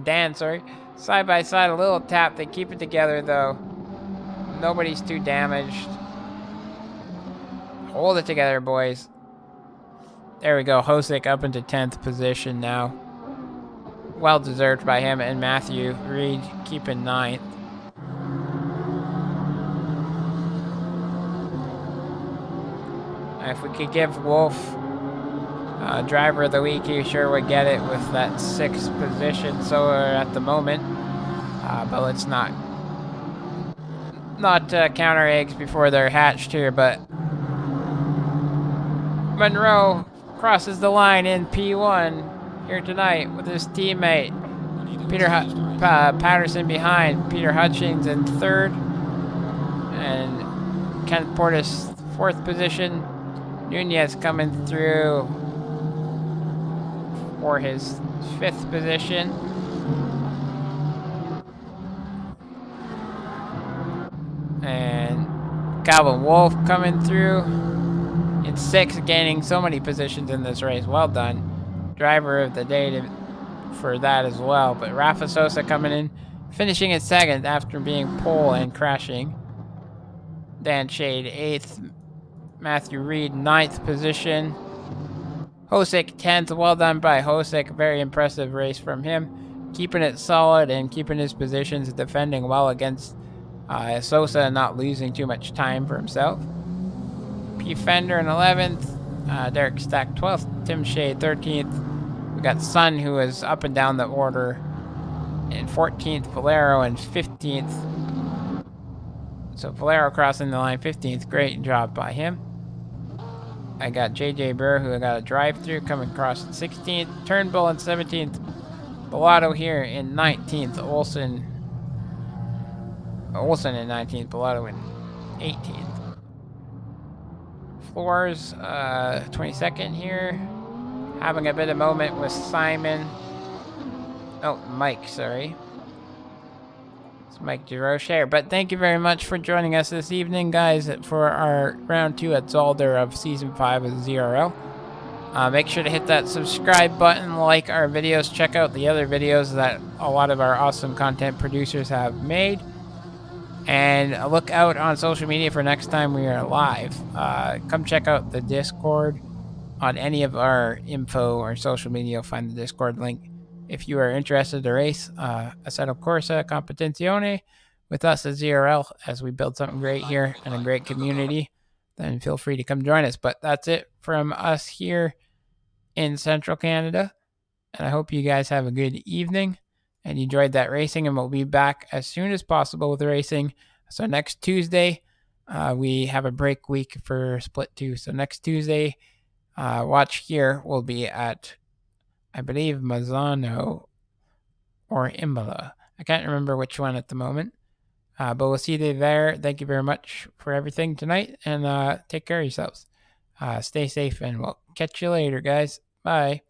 Dan, sorry, side by side, a little tap. They keep it together though. Nobody's too damaged. Hold it together, boys. There we go. Hosick up into 10th position now. Well deserved by him, and Matthew Reed keeping 9th. If we could give Wolf driver of the week, he sure would get it with that 6th position. So at the moment, but let's not count our eggs before they're hatched here. But Monroe crosses the line in P1 here tonight with his teammate Peter Patterson behind. Peter Hutchings in 3rd, and Kenneth Portis 4th position. Nunez coming through for his 5th position. And Calvin Wolf coming through in 6th, gaining so many positions in this race. Well done. Driver of the day for that as well. But Rafa Sosa coming in, finishing in 2nd after being pole and crashing. Dan Shade 8th. Matthew Reed 9th position. Hosick 10th. Well done by Hosick. Very impressive race from him. Keeping it solid and keeping his positions, defending well against Sosa and not losing too much time for himself. P. Fender in 11th. Derek Stack 12th. Tim Shea 13th. We got Sun, who is up and down the order, in 14th. Valero in 15th. So Valero crossing the line 15th. Great job by him. I got JJ Burr, who got a drive-through, coming across in 16th. Turnbull in 17th. Bellato here in 19th. Olsen in 19th. Bellato in 18th. Floors, 22nd here. Having a bit of moment with Simon. Oh, Mike, sorry. It's Mike DeRocher. But thank you very much for joining us this evening, guys, for our round 2 at Zolder of Season 5 of ZRL. Make sure to hit that subscribe button, like our videos, check out the other videos that a lot of our awesome content producers have made. And look out on social media for next time we are live. Come check out the Discord. On any of our info or social media, you'll find the Discord link. If you are interested to race Assetto Corsa Competizione with us at ZRL as we build something great here and a great community, then feel free to come join us. But that's it from us here in Central Canada. And I hope you guys have a good evening and enjoyed that racing. And we'll be back as soon as possible with racing. So next Tuesday, we have a break week for Split 2. So next Tuesday, watch here will be at, I believe, Mazzano or Imola. I can't remember which one at the moment. But we'll see you there. Thank you very much for everything tonight. And take care of yourselves. Stay safe, and we'll catch you later, guys. Bye.